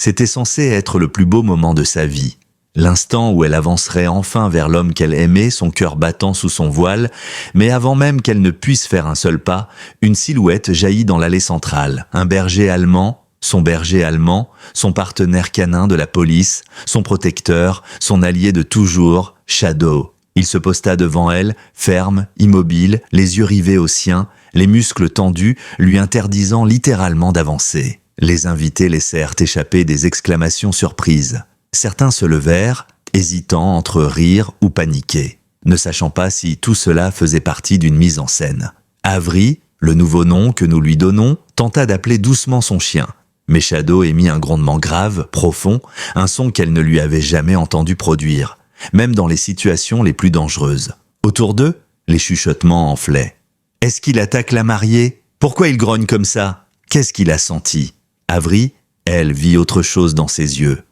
C'était censé être le plus beau moment de sa vie. L'instant où elle avancerait enfin vers l'homme qu'elle aimait, son cœur battant sous son voile, mais avant même qu'elle ne puisse faire un seul pas, une silhouette jaillit dans l'allée centrale. Un berger allemand, son partenaire canin de la police, son protecteur, son allié de toujours, Shadow. Il se posta devant elle, ferme, immobile, les yeux rivés aux siens, les muscles tendus, lui interdisant littéralement d'avancer. Les invités laissèrent échapper des exclamations surprises. Certains se levèrent, hésitant entre rire ou paniquer, ne sachant pas si tout cela faisait partie d'une mise en scène. Avery, le nouveau nom que nous lui donnons, tenta d'appeler doucement son chien. Mais Shadow émit un grondement grave, profond, un son qu'elle ne lui avait jamais entendu produire, même dans les situations les plus dangereuses. Autour d'eux, les chuchotements enflaient. « Est-ce qu'il attaque la mariée? Pourquoi il grogne comme ça? Qu'est-ce qu'il a senti ?» Avery, elle, vit autre chose dans ses yeux.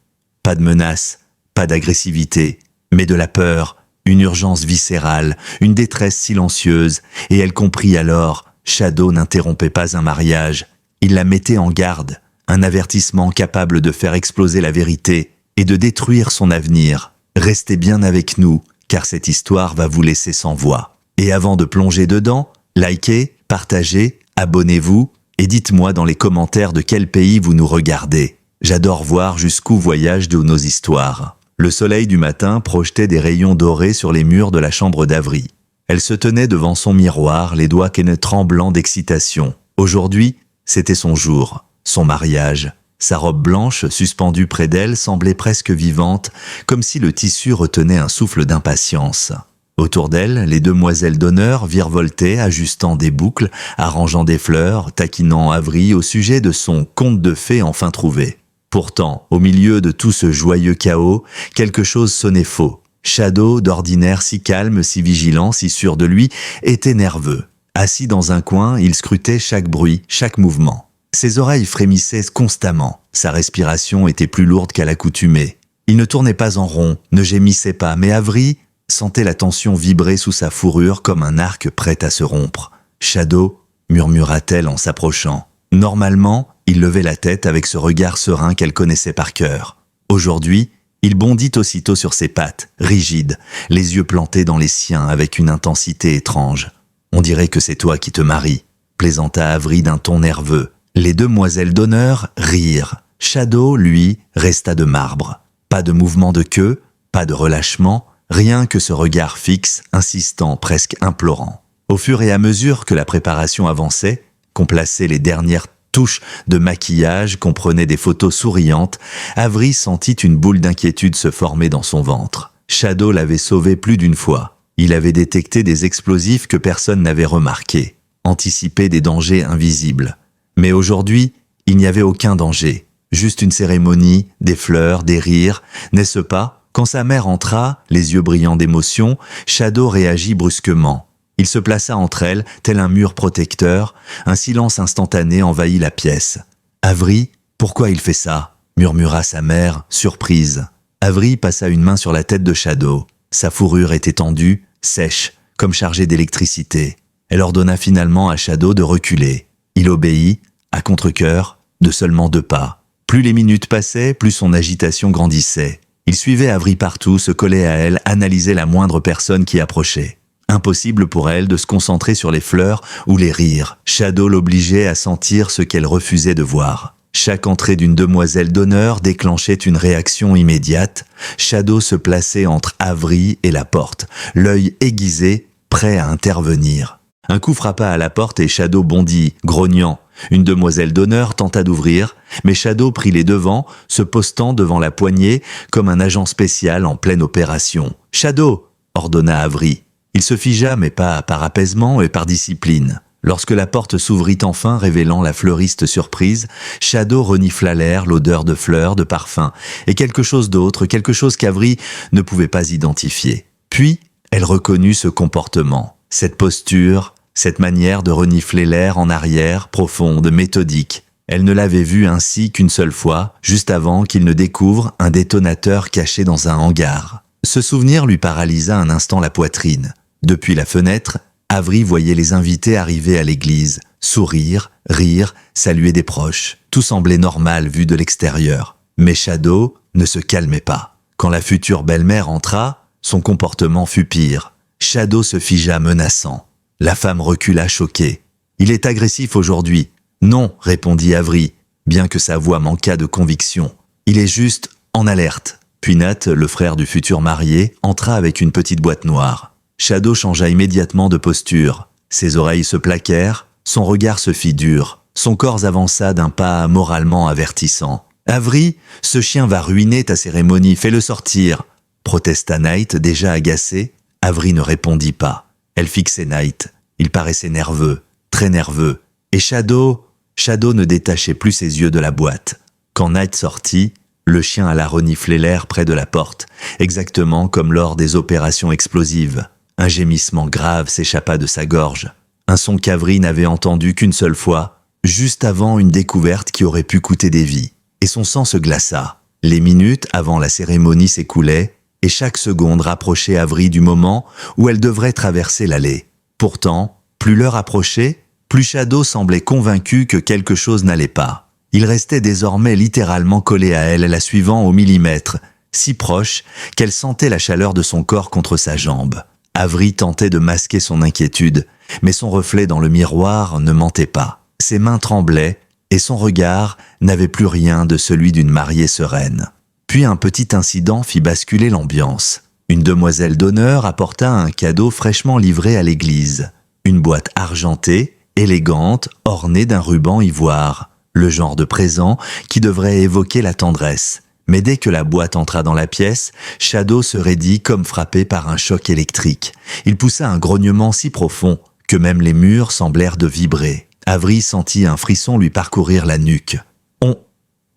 Pas de menace, pas d'agressivité, mais de la peur, une urgence viscérale, une détresse silencieuse, et elle comprit alors, Shadow n'interrompait pas un mariage, il la mettait en garde, un avertissement capable de faire exploser la vérité et de détruire son avenir. Restez bien avec nous, car cette histoire va vous laisser sans voix. Et avant de plonger dedans, likez, partagez, abonnez-vous, et dites-moi dans les commentaires de quel pays vous nous regardez. J'adore voir jusqu'où voyagent nos histoires. Le soleil du matin projetait des rayons dorés sur les murs de la chambre d'Avery. Elle se tenait devant son miroir, les doigts tremblants d'excitation. Aujourd'hui, c'était son jour, son mariage. Sa robe blanche, suspendue près d'elle, semblait presque vivante, comme si le tissu retenait un souffle d'impatience. Autour d'elle, les demoiselles d'honneur virevoltaient, ajustant des boucles, arrangeant des fleurs, taquinant Avery au sujet de son conte de fées enfin trouvé. Pourtant, au milieu de tout ce joyeux chaos, quelque chose sonnait faux. Shadow, d'ordinaire si calme, si vigilant, si sûr de lui, était nerveux. Assis dans un coin, il scrutait chaque bruit, chaque mouvement. Ses oreilles frémissaient constamment. Sa respiration était plus lourde qu'à l'accoutumée. Il ne tournait pas en rond, ne gémissait pas, mais Avery sentait la tension vibrer sous sa fourrure comme un arc prêt à se rompre. « Shadow » murmura-t-elle en s'approchant. Normalement, il levait la tête avec ce regard serein qu'elle connaissait par cœur. Aujourd'hui, il bondit aussitôt sur ses pattes, rigide, les yeux plantés dans les siens avec une intensité étrange. « On dirait que c'est toi qui te maries », plaisanta Avery d'un ton nerveux. Les demoiselles d'honneur rirent. Shadow, lui, resta de marbre. Pas de mouvement de queue, pas de relâchement, rien que ce regard fixe, insistant, presque implorant. Au fur et à mesure que la préparation avançait, qu'on plaçait les dernières touches de maquillage, qu'on prenait des photos souriantes, Avery sentit une boule d'inquiétude se former dans son ventre. Shadow l'avait sauvé plus d'une fois. Il avait détecté des explosifs que personne n'avait remarqués, anticipé des dangers invisibles. Mais aujourd'hui, il n'y avait aucun danger. Juste une cérémonie, des fleurs, des rires, n'est-ce pas? Quand sa mère entra, les yeux brillants d'émotion, Shadow réagit brusquement. Il se plaça entre elles, tel un mur protecteur. Un silence instantané envahit la pièce. « Avery, pourquoi il fait ça ?» murmura sa mère, surprise. Avery passa une main sur la tête de Shadow. Sa fourrure était tendue, sèche, comme chargée d'électricité. Elle ordonna finalement à Shadow de reculer. Il obéit, à contre-cœur, de seulement 2 pas. Plus les minutes passaient, plus son agitation grandissait. Il suivait Avery partout, se collait à elle, analysait la moindre personne qui approchait. Impossible pour elle de se concentrer sur les fleurs ou les rires. Shadow l'obligeait à sentir ce qu'elle refusait de voir. Chaque entrée d'une demoiselle d'honneur déclenchait une réaction immédiate. Shadow se plaçait entre Avery et la porte, l'œil aiguisé, prêt à intervenir. Un coup frappa à la porte et Shadow bondit, grognant. Une demoiselle d'honneur tenta d'ouvrir, mais Shadow prit les devants, se postant devant la poignée comme un agent spécial en pleine opération. « Shadow !» ordonna Avery. Il se figea, mais pas par apaisement et par discipline. Lorsque la porte s'ouvrit enfin, révélant la fleuriste surprise, Shadow renifla l'air, l'odeur de fleurs, de parfums, et quelque chose d'autre, quelque chose qu'Avery ne pouvait pas identifier. Puis, elle reconnut ce comportement, cette posture, cette manière de renifler l'air en arrière, profonde, méthodique. Elle ne l'avait vu ainsi qu'une seule fois, juste avant qu'il ne découvre un détonateur caché dans un hangar. Ce souvenir lui paralysa un instant la poitrine. Depuis la fenêtre, Avery voyait les invités arriver à l'église, sourire, rire, saluer des proches. Tout semblait normal vu de l'extérieur. Mais Shadow ne se calmait pas. Quand la future belle-mère entra, son comportement fut pire. Shadow se figea menaçant. La femme recula choquée. « Il est agressif aujourd'hui. »« Non, » répondit Avery, bien que sa voix manquât de conviction. « Il est juste en alerte. » Puis Nat, le frère du futur marié, entra avec une petite boîte noire. Shadow changea immédiatement de posture. Ses oreilles se plaquèrent, son regard se fit dur. Son corps avança d'un pas moralement avertissant. « Avery, ce chien va ruiner ta cérémonie, fais-le sortir !» protesta Knight, déjà agacé. Avery ne répondit pas. Elle fixait Knight. Il paraissait nerveux, très nerveux. Et Shadow ne détachait plus ses yeux de la boîte. Quand Knight sortit, le chien alla renifler l'air près de la porte, exactement comme lors des opérations explosives. Un gémissement grave s'échappa de sa gorge. Un son qu'Avery n'avait entendu qu'une seule fois, juste avant une découverte qui aurait pu coûter des vies. Et son sang se glaça. Les minutes avant la cérémonie s'écoulaient, et chaque seconde rapprochait Avery du moment où elle devrait traverser l'allée. Pourtant, plus l'heure approchait, plus Shadow semblait convaincu que quelque chose n'allait pas. Il restait désormais littéralement collé à elle, la suivant au millimètre, si proche qu'elle sentait la chaleur de son corps contre sa jambe. Avery tentait de masquer son inquiétude, mais son reflet dans le miroir ne mentait pas. Ses mains tremblaient, et son regard n'avait plus rien de celui d'une mariée sereine. Puis un petit incident fit basculer l'ambiance. Une demoiselle d'honneur apporta un cadeau fraîchement livré à l'église. Une boîte argentée, élégante, ornée d'un ruban ivoire. Le genre de présent qui devrait évoquer la tendresse. Mais dès que la boîte entra dans la pièce, Shadow se raidit comme frappé par un choc électrique. Il poussa un grognement si profond que même les murs semblèrent de vibrer. Avery sentit un frisson lui parcourir la nuque.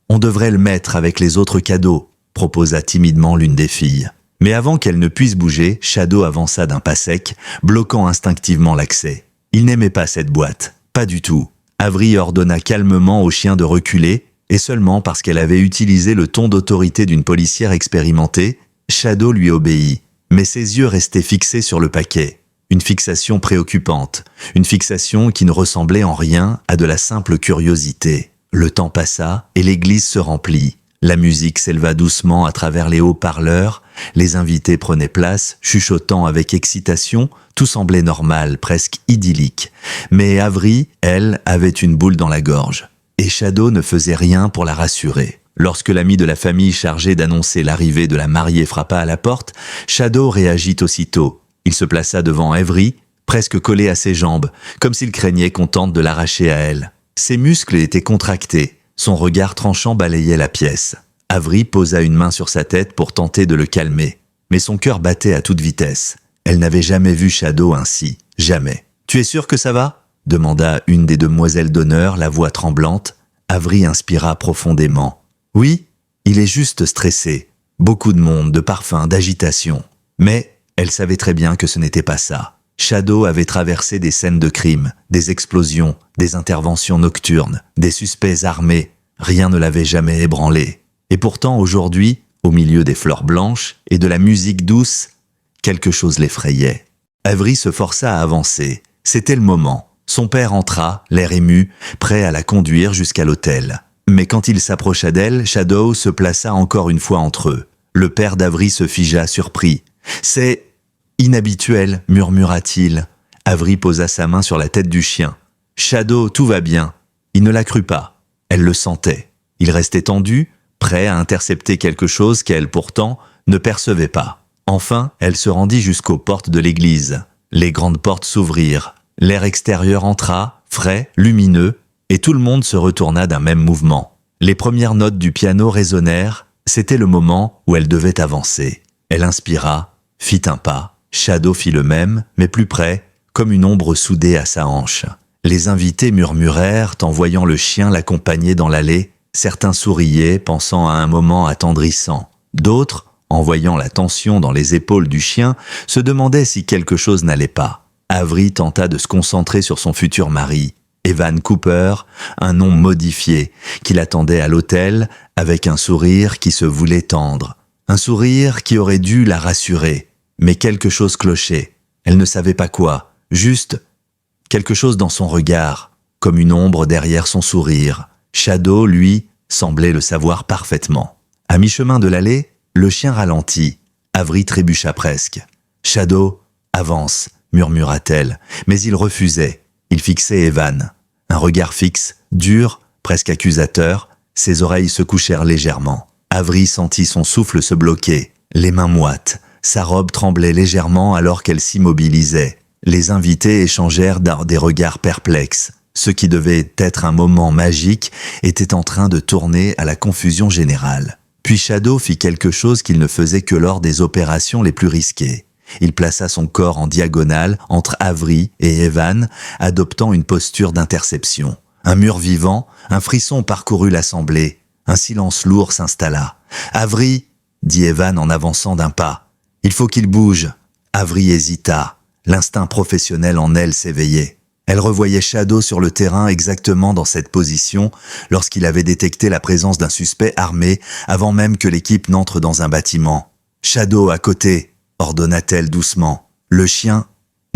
On devrait le mettre avec les autres cadeaux, proposa timidement l'une des filles. Mais avant qu'elle ne puisse bouger, Shadow avança d'un pas sec, bloquant instinctivement l'accès. Il n'aimait pas cette boîte, pas du tout. Avery ordonna calmement au chien de reculer, et seulement parce qu'elle avait utilisé le ton d'autorité d'une policière expérimentée, Shadow lui obéit. Mais ses yeux restaient fixés sur le paquet. Une fixation préoccupante, une fixation qui ne ressemblait en rien à de la simple curiosité. Le temps passa et l'église se remplit. La musique s'éleva doucement à travers les haut-parleurs, les invités prenaient place, chuchotant avec excitation, tout semblait normal, presque idyllique. Mais Avery, elle, avait une boule dans la gorge. Et Shadow ne faisait rien pour la rassurer. Lorsque l'ami de la famille chargé d'annoncer l'arrivée de la mariée frappa à la porte, Shadow réagit aussitôt. Il se plaça devant Avery, presque collé à ses jambes, comme s'il craignait qu'on tente de l'arracher à elle. Ses muscles étaient contractés, son regard tranchant balayait la pièce. Avery posa une main sur sa tête pour tenter de le calmer, mais son cœur battait à toute vitesse. Elle n'avait jamais vu Shadow ainsi, jamais. « Tu es sûr que ça va ?» demanda une des demoiselles d'honneur, la voix tremblante. Avery inspira profondément. « Oui, il est juste stressé. Beaucoup de monde, de parfums, d'agitation. » Mais elle savait très bien que ce n'était pas ça. Shadow avait traversé des scènes de crime, des explosions, des interventions nocturnes, des suspects armés. Rien ne l'avait jamais ébranlé. Et pourtant, aujourd'hui, au milieu des fleurs blanches et de la musique douce, quelque chose l'effrayait. Avery se força à avancer. C'était le moment. Son père entra, l'air ému, prêt à la conduire jusqu'à l'hôtel. Mais quand il s'approcha d'elle, Shadow se plaça encore une fois entre eux. Le père d'Avery se figea, surpris. « C'est inhabituel, murmura-t-il. Avery posa sa main sur la tête du chien. « Shadow, tout va bien. » Il ne la crut pas. Elle le sentait. Il restait tendu, prêt à intercepter quelque chose qu'elle, pourtant, ne percevait pas. Enfin, elle se rendit jusqu'aux portes de l'église. Les grandes portes s'ouvrirent. L'air extérieur entra, frais, lumineux, et tout le monde se retourna d'un même mouvement. Les premières notes du piano résonnèrent. C'était le moment où elle devait avancer. Elle inspira, fit un pas. Shadow fit le même, mais plus près, comme une ombre soudée à sa hanche. Les invités murmurèrent en voyant le chien l'accompagner dans l'allée. Certains souriaient, pensant à un moment attendrissant. D'autres, en voyant la tension dans les épaules du chien, se demandaient si quelque chose n'allait pas. Avery tenta de se concentrer sur son futur mari, Evan Cooper, un nom modifié, qui l'attendait à l'hôtel avec un sourire qui se voulait tendre. Un sourire qui aurait dû la rassurer. Mais quelque chose clochait. Elle ne savait pas quoi, juste quelque chose dans son regard, comme une ombre derrière son sourire. Shadow, lui, semblait le savoir parfaitement. À mi-chemin de l'allée, le chien ralentit. Avery trébucha presque. « Shadow, avance », murmura-t-elle, mais il refusait. Il fixait Evan. Un regard fixe, dur, presque accusateur, ses oreilles se couchèrent légèrement. Avery sentit son souffle se bloquer, les mains moites. Sa robe tremblait légèrement alors qu'elle s'immobilisait. Les invités échangèrent des regards perplexes. Ce qui devait être un moment magique était en train de tourner à la confusion générale. Puis Shadow fit quelque chose qu'il ne faisait que lors des opérations les plus risquées. Il plaça son corps en diagonale entre Avery et Evan, adoptant une posture d'interception. Un mur vivant, un frisson parcourut l'assemblée. Un silence lourd s'installa. « Avery !» dit Evan en avançant d'un pas. « Il faut qu'il bouge !» Avery hésita. L'instinct professionnel en elle s'éveillait. Elle revoyait Shadow sur le terrain exactement dans cette position lorsqu'il avait détecté la présence d'un suspect armé avant même que l'équipe n'entre dans un bâtiment. « Shadow, à côté !» ordonna-t-elle doucement. Le chien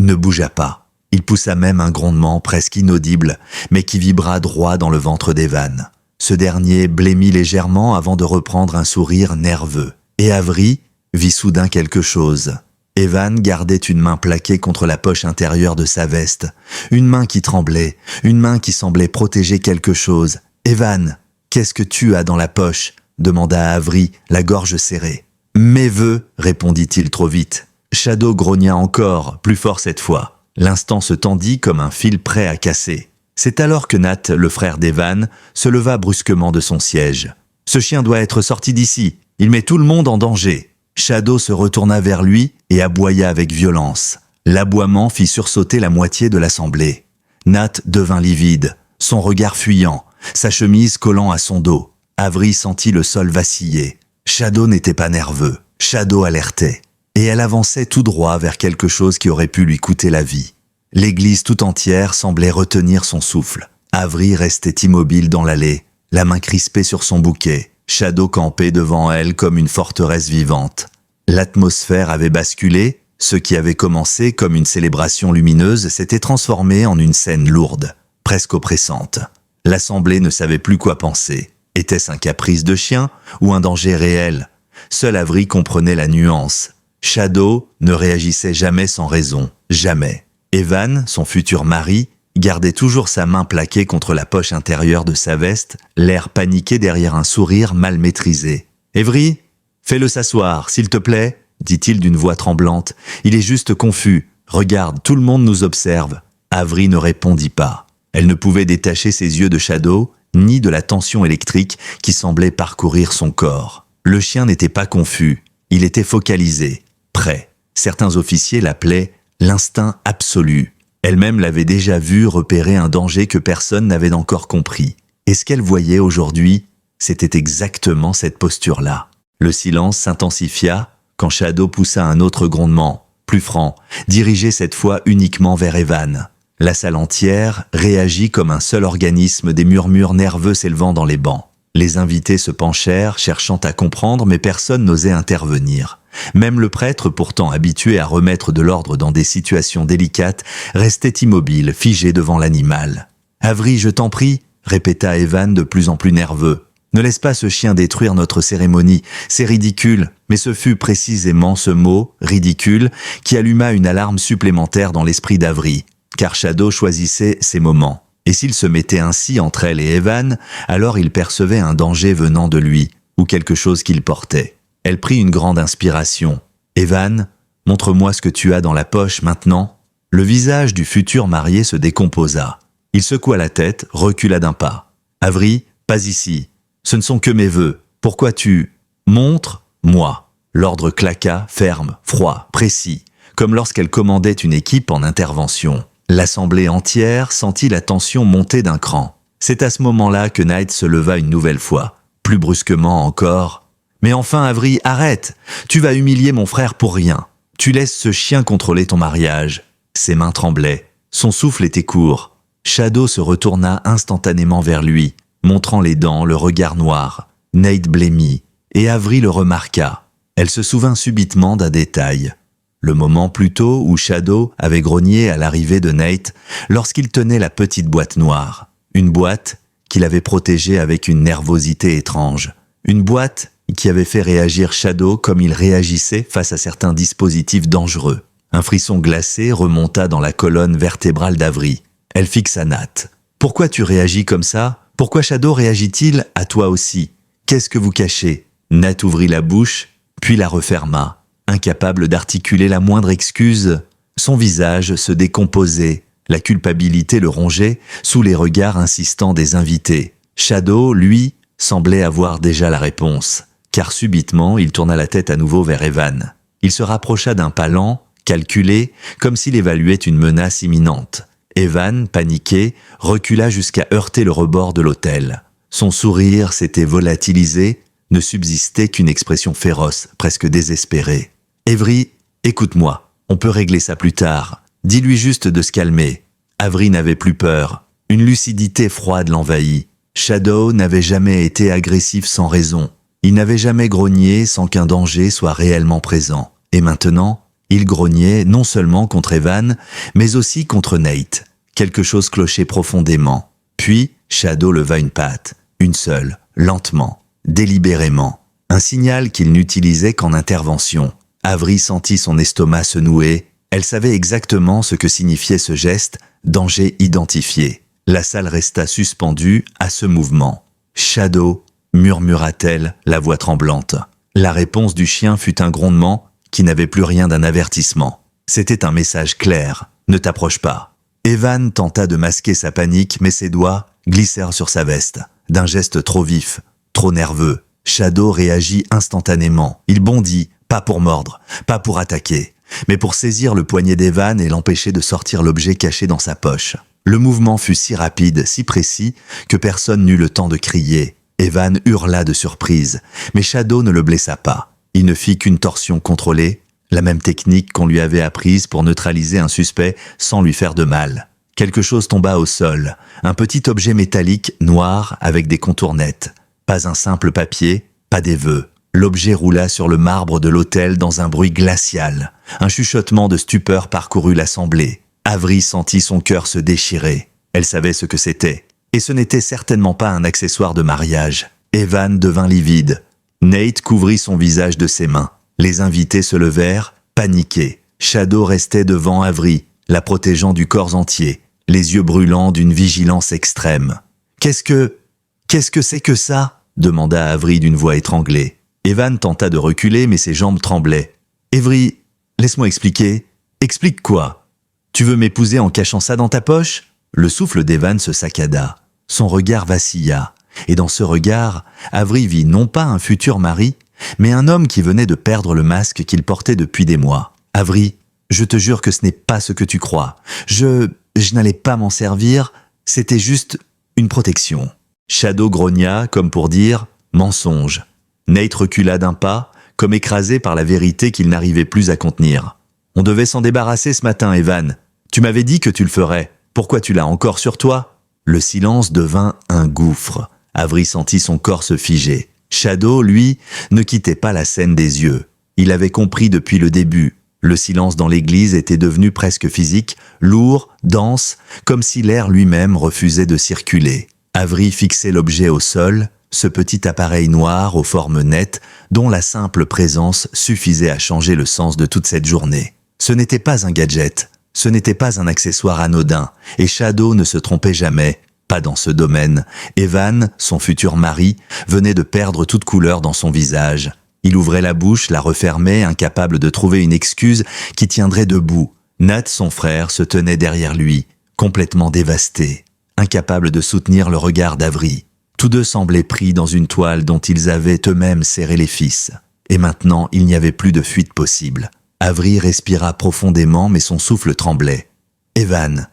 ne bougea pas. Il poussa même un grondement presque inaudible, mais qui vibra droit dans le ventre d'Evan. Ce dernier blêmit légèrement avant de reprendre un sourire nerveux. Et Avery vit soudain quelque chose. Evan gardait une main plaquée contre la poche intérieure de sa veste. Une main qui tremblait, une main qui semblait protéger quelque chose. « Evan, qu'est-ce que tu as dans la poche ?» demanda Avery, la gorge serrée. « Mes vœux » répondit-il trop vite. Shadow grogna encore, plus fort cette fois. L'instant se tendit comme un fil prêt à casser. C'est alors que Nat, le frère d'Evan, se leva brusquement de son siège. « Ce chien doit être sorti d'ici. Il met tout le monde en danger. » Shadow se retourna vers lui et aboya avec violence. L'aboiement fit sursauter la moitié de l'assemblée. Nat devint livide, son regard fuyant, sa chemise collant à son dos. Avery sentit le sol vaciller. Shadow n'était pas nerveux. Shadow alertait. Et elle avançait tout droit vers quelque chose qui aurait pu lui coûter la vie. L'église tout entière semblait retenir son souffle. Avery restait immobile dans l'allée, la main crispée sur son bouquet. Shadow campait devant elle comme une forteresse vivante. L'atmosphère avait basculé, ce qui avait commencé comme une célébration lumineuse s'était transformé en une scène lourde, presque oppressante. L'assemblée ne savait plus quoi penser. Était-ce un caprice de chien ou un danger réel? Seul Avery comprenait la nuance. Shadow ne réagissait jamais sans raison, jamais. Evan, son futur mari, gardait toujours sa main plaquée contre la poche intérieure de sa veste, l'air paniqué derrière un sourire mal maîtrisé. « Avery, fais-le s'asseoir, s'il te plaît » dit-il d'une voix tremblante. « Il est juste confus. Regarde, tout le monde nous observe. » Avery ne répondit pas. Elle ne pouvait détacher ses yeux de Shadow, ni de la tension électrique qui semblait parcourir son corps. Le chien n'était pas confus. Il était focalisé, prêt. Certains officiers l'appelaient « l'instinct absolu ». Elle-même l'avait déjà vu repérer un danger que personne n'avait encore compris. Et ce qu'elle voyait aujourd'hui, c'était exactement cette posture-là. Le silence s'intensifia quand Shadow poussa un autre grondement, plus franc, dirigé cette fois uniquement vers Evan. La salle entière réagit comme un seul organisme, des murmures nerveux s'élevant dans les bancs. Les invités se penchèrent, cherchant à comprendre, mais personne n'osait intervenir. Même le prêtre, pourtant habitué à remettre de l'ordre dans des situations délicates, restait immobile, figé devant l'animal. « Avery, je t'en prie » répéta Evan de plus en plus nerveux. « Ne laisse pas ce chien détruire notre cérémonie, c'est ridicule. » Mais ce fut précisément ce mot, ridicule, qui alluma une alarme supplémentaire dans l'esprit d'Avery, car Shadow choisissait ses moments. Et s'il se mettait ainsi entre elle et Evan, alors il percevait un danger venant de lui, ou quelque chose qu'il portait. Elle prit une grande inspiration. « Evan, montre-moi ce que tu as dans la poche maintenant. » Le visage du futur marié se décomposa. Il secoua la tête, recula d'un pas. « Avery, pas ici. Ce ne sont que mes vœux. Pourquoi tu... Montre, moi. » L'ordre claqua, ferme, froid, précis, comme lorsqu'elle commandait une équipe en intervention. L'assemblée entière sentit la tension monter d'un cran. C'est à ce moment-là que Knight se leva une nouvelle fois, plus brusquement encore. « Mais enfin, Avery, arrête! Tu vas humilier mon frère pour rien. Tu laisses ce chien contrôler ton mariage. » Ses mains tremblaient. Son souffle était court. Shadow se retourna instantanément vers lui, montrant les dents, le regard noir. Nate blêmit, et Avery le remarqua. Elle se souvint subitement d'un détail. Le moment plus tôt où Shadow avait grogné à l'arrivée de Nate lorsqu'il tenait la petite boîte noire. Une boîte qu'il avait protégée avec une nervosité étrange. Une boîte qui avait fait réagir Shadow comme il réagissait face à certains dispositifs dangereux. Un frisson glacé remonta dans la colonne vertébrale d'Avery. Elle fixa Nat. « Pourquoi tu réagis comme ça? Pourquoi Shadow réagit-il à toi aussi? Qu'est-ce que vous cachez ?» Nat ouvrit la bouche, puis la referma. Incapable d'articuler la moindre excuse, son visage se décomposait. La culpabilité le rongeait sous les regards insistants des invités. Shadow, lui, semblait avoir déjà la réponse, car subitement il tourna la tête à nouveau vers Evan. Il se rapprocha d'un pas lent, calculé, comme s'il évaluait une menace imminente. Evan, paniqué, recula jusqu'à heurter le rebord de l'autel. Son sourire s'était volatilisé, ne subsistait qu'une expression féroce, presque désespérée. « Avery, écoute-moi, on peut régler ça plus tard. Dis-lui juste de se calmer. » Avery n'avait plus peur. Une lucidité froide l'envahit. Shadow n'avait jamais été agressif sans raison. Il n'avait jamais grogné sans qu'un danger soit réellement présent. Et maintenant, il grognait non seulement contre Evan, mais aussi contre Nate. Quelque chose clochait profondément. Puis, Shadow leva une patte. Une seule, lentement, délibérément. Un signal qu'il n'utilisait qu'en intervention. Avery sentit son estomac se nouer. Elle savait exactement ce que signifiait ce geste, danger identifié. La salle resta suspendue à ce mouvement. « Shadow » murmura-t-elle, la voix tremblante. La réponse du chien fut un grondement qui n'avait plus rien d'un avertissement. C'était un message clair. « Ne t'approche pas ». Evan tenta de masquer sa panique, mais ses doigts glissèrent sur sa veste. D'un geste trop vif, trop nerveux. Shadow réagit instantanément. Il bondit, pas pour mordre, pas pour attaquer, mais pour saisir le poignet d'Evan et l'empêcher de sortir l'objet caché dans sa poche. Le mouvement fut si rapide, si précis, que personne n'eut le temps de crier. Evan hurla de surprise, mais Shadow ne le blessa pas. Il ne fit qu'une torsion contrôlée, la même technique qu'on lui avait apprise pour neutraliser un suspect sans lui faire de mal. Quelque chose tomba au sol, un petit objet métallique noir avec des contours nets. Pas un simple papier, pas des vœux. L'objet roula sur le marbre de l'autel dans un bruit glacial. Un chuchotement de stupeur parcourut l'assemblée. Avery sentit son cœur se déchirer. Elle savait ce que c'était. Et ce n'était certainement pas un accessoire de mariage. Evan devint livide. Nate couvrit son visage de ses mains. Les invités se levèrent, paniqués. Shadow restait devant Avery, la protégeant du corps entier, les yeux brûlants d'une vigilance extrême. « Qu'est-ce que c'est que ça ?» demanda Avery d'une voix étranglée. Evan tenta de reculer, mais ses jambes tremblaient. « Avery, laisse-moi expliquer. Explique quoi? Tu veux m'épouser en cachant ça dans ta poche ?» Le souffle d'Evan se saccada. Son regard vacilla. Et dans ce regard, Avery vit non pas un futur mari, mais un homme qui venait de perdre le masque qu'il portait depuis des mois. « Avery, je te jure que ce n'est pas ce que tu crois. Je n'allais pas m'en servir, c'était juste une protection. » Shadow grogna comme pour dire « mensonge ». Nate recula d'un pas, comme écrasé par la vérité qu'il n'arrivait plus à contenir. « On devait s'en débarrasser ce matin, Evan. Tu m'avais dit que tu le ferais. Pourquoi tu l'as encore sur toi ?» Le silence devint un gouffre. Avery sentit son corps se figer. Shadow, lui, ne quittait pas la scène des yeux. Il avait compris depuis le début. Le silence dans l'église était devenu presque physique, lourd, dense, comme si l'air lui-même refusait de circuler. Avery fixait l'objet au sol, ce petit appareil noir aux formes nettes, dont la simple présence suffisait à changer le sens de toute cette journée. Ce n'était pas un gadget, ce n'était pas un accessoire anodin, et Shadow ne se trompait jamais, pas dans ce domaine. Evan, son futur mari, venait de perdre toute couleur dans son visage. Il ouvrait la bouche, la refermait, incapable de trouver une excuse qui tiendrait debout. Nat, son frère, se tenait derrière lui, complètement dévasté, incapable de soutenir le regard d'Avery. Tous deux semblaient pris dans une toile dont ils avaient eux-mêmes serré les fils. Et maintenant, il n'y avait plus de fuite possible. Avery respira profondément, mais son souffle tremblait. « Evan,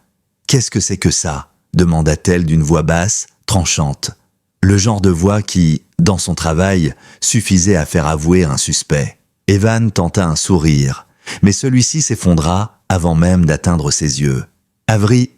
qu'est-ce que c'est que ça ?» demanda-t-elle d'une voix basse, tranchante. Le genre de voix qui, dans son travail, suffisait à faire avouer un suspect. Evan tenta un sourire, mais celui-ci s'effondra avant même d'atteindre ses yeux. « Avery,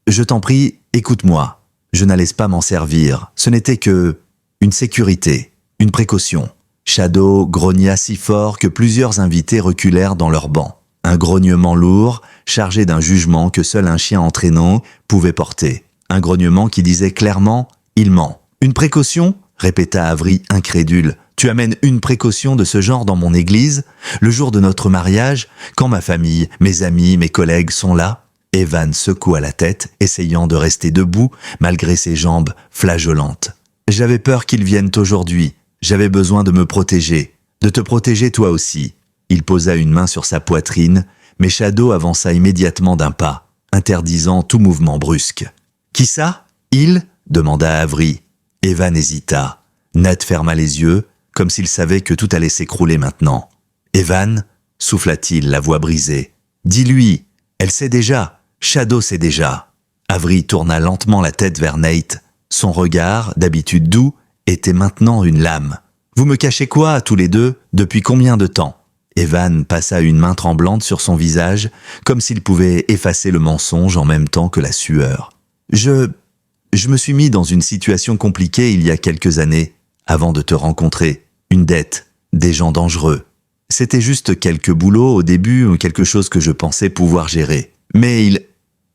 je t'en prie, écoute-moi. Je n'allais pas m'en servir. Ce n'était que une sécurité, une précaution. » Shadow grogna si fort que plusieurs invités reculèrent dans leurs bancs. Un grognement lourd, chargé d'un jugement que seul un chien entraînant pouvait porter. Un grognement qui disait clairement « Il ment. Une précaution? Répéta Avery, incrédule. Tu amènes une précaution de ce genre dans mon église, le jour de notre mariage, quand ma famille, mes amis, mes collègues sont là? Evan secoua la tête, essayant de rester debout, malgré ses jambes flageolantes. J'avais peur qu'ils viennent aujourd'hui. J'avais besoin de me protéger. De te protéger toi aussi. Il posa une main sur sa poitrine, mais Shadow avança immédiatement d'un pas, interdisant tout mouvement brusque. « Qui ça? Il ?» demanda Avery. Evan hésita. Ned ferma les yeux, comme s'il savait que tout allait s'écrouler maintenant. « Evan ?» souffla-t-il, la voix brisée. « Dis-lui, elle sait déjà, Shadow sait déjà. » Avery tourna lentement la tête vers Nate. Son regard, d'habitude doux, était maintenant une lame. « Vous me cachez quoi, tous les deux, depuis combien de temps ?» Evan passa une main tremblante sur son visage, comme s'il pouvait effacer le mensonge en même temps que la sueur. « Je me suis mis dans une situation compliquée il y a quelques années, avant de te rencontrer. Une dette, des gens dangereux. C'était juste quelques boulots au début, ou quelque chose que je pensais pouvoir gérer. Mais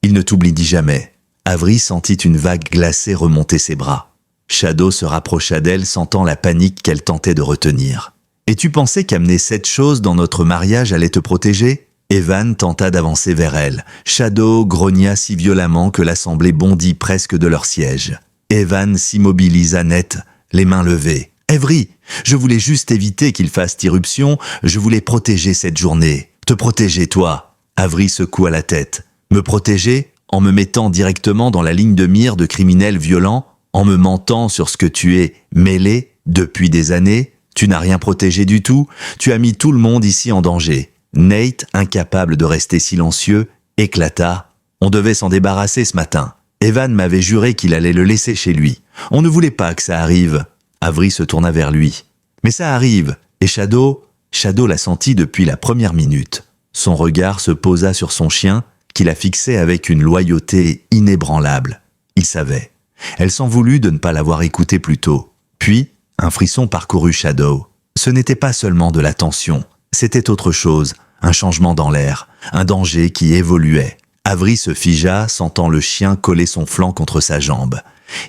il ne t'oublie jamais. » Avery sentit une vague glacée remonter ses bras. Shadow se rapprocha d'elle, sentant la panique qu'elle tentait de retenir. « Et tu pensais qu'amener cette chose dans notre mariage allait te protéger ?» Evan tenta d'avancer vers elle. Shadow grogna si violemment que l'assemblée bondit presque de leur siège. Evan s'immobilisa net, les mains levées. « Avery, je voulais juste éviter qu'il fasse irruption, je voulais protéger cette journée. Te protéger, toi !» Avery secoua la tête. « Me protéger ? En me mettant directement dans la ligne de mire de criminels violents, en me mentant sur ce que tu es mêlé depuis des années, tu n'as rien protégé du tout, tu as mis tout le monde ici en danger. » Nate, incapable de rester silencieux, éclata. « On devait s'en débarrasser ce matin. Evan m'avait juré qu'il allait le laisser chez lui. On ne voulait pas que ça arrive. » Avery se tourna vers lui. « Mais ça arrive. Et Shadow la sentit depuis la première minute. Son regard se posa sur son chien, qui la fixait avec une loyauté inébranlable. Il savait. Elle s'en voulut de ne pas l'avoir écouté plus tôt. Puis, un frisson parcourut Shadow. Ce n'était pas seulement de la tension, c'était autre chose, un changement dans l'air, un danger qui évoluait. Avery se figea, sentant le chien coller son flanc contre sa jambe.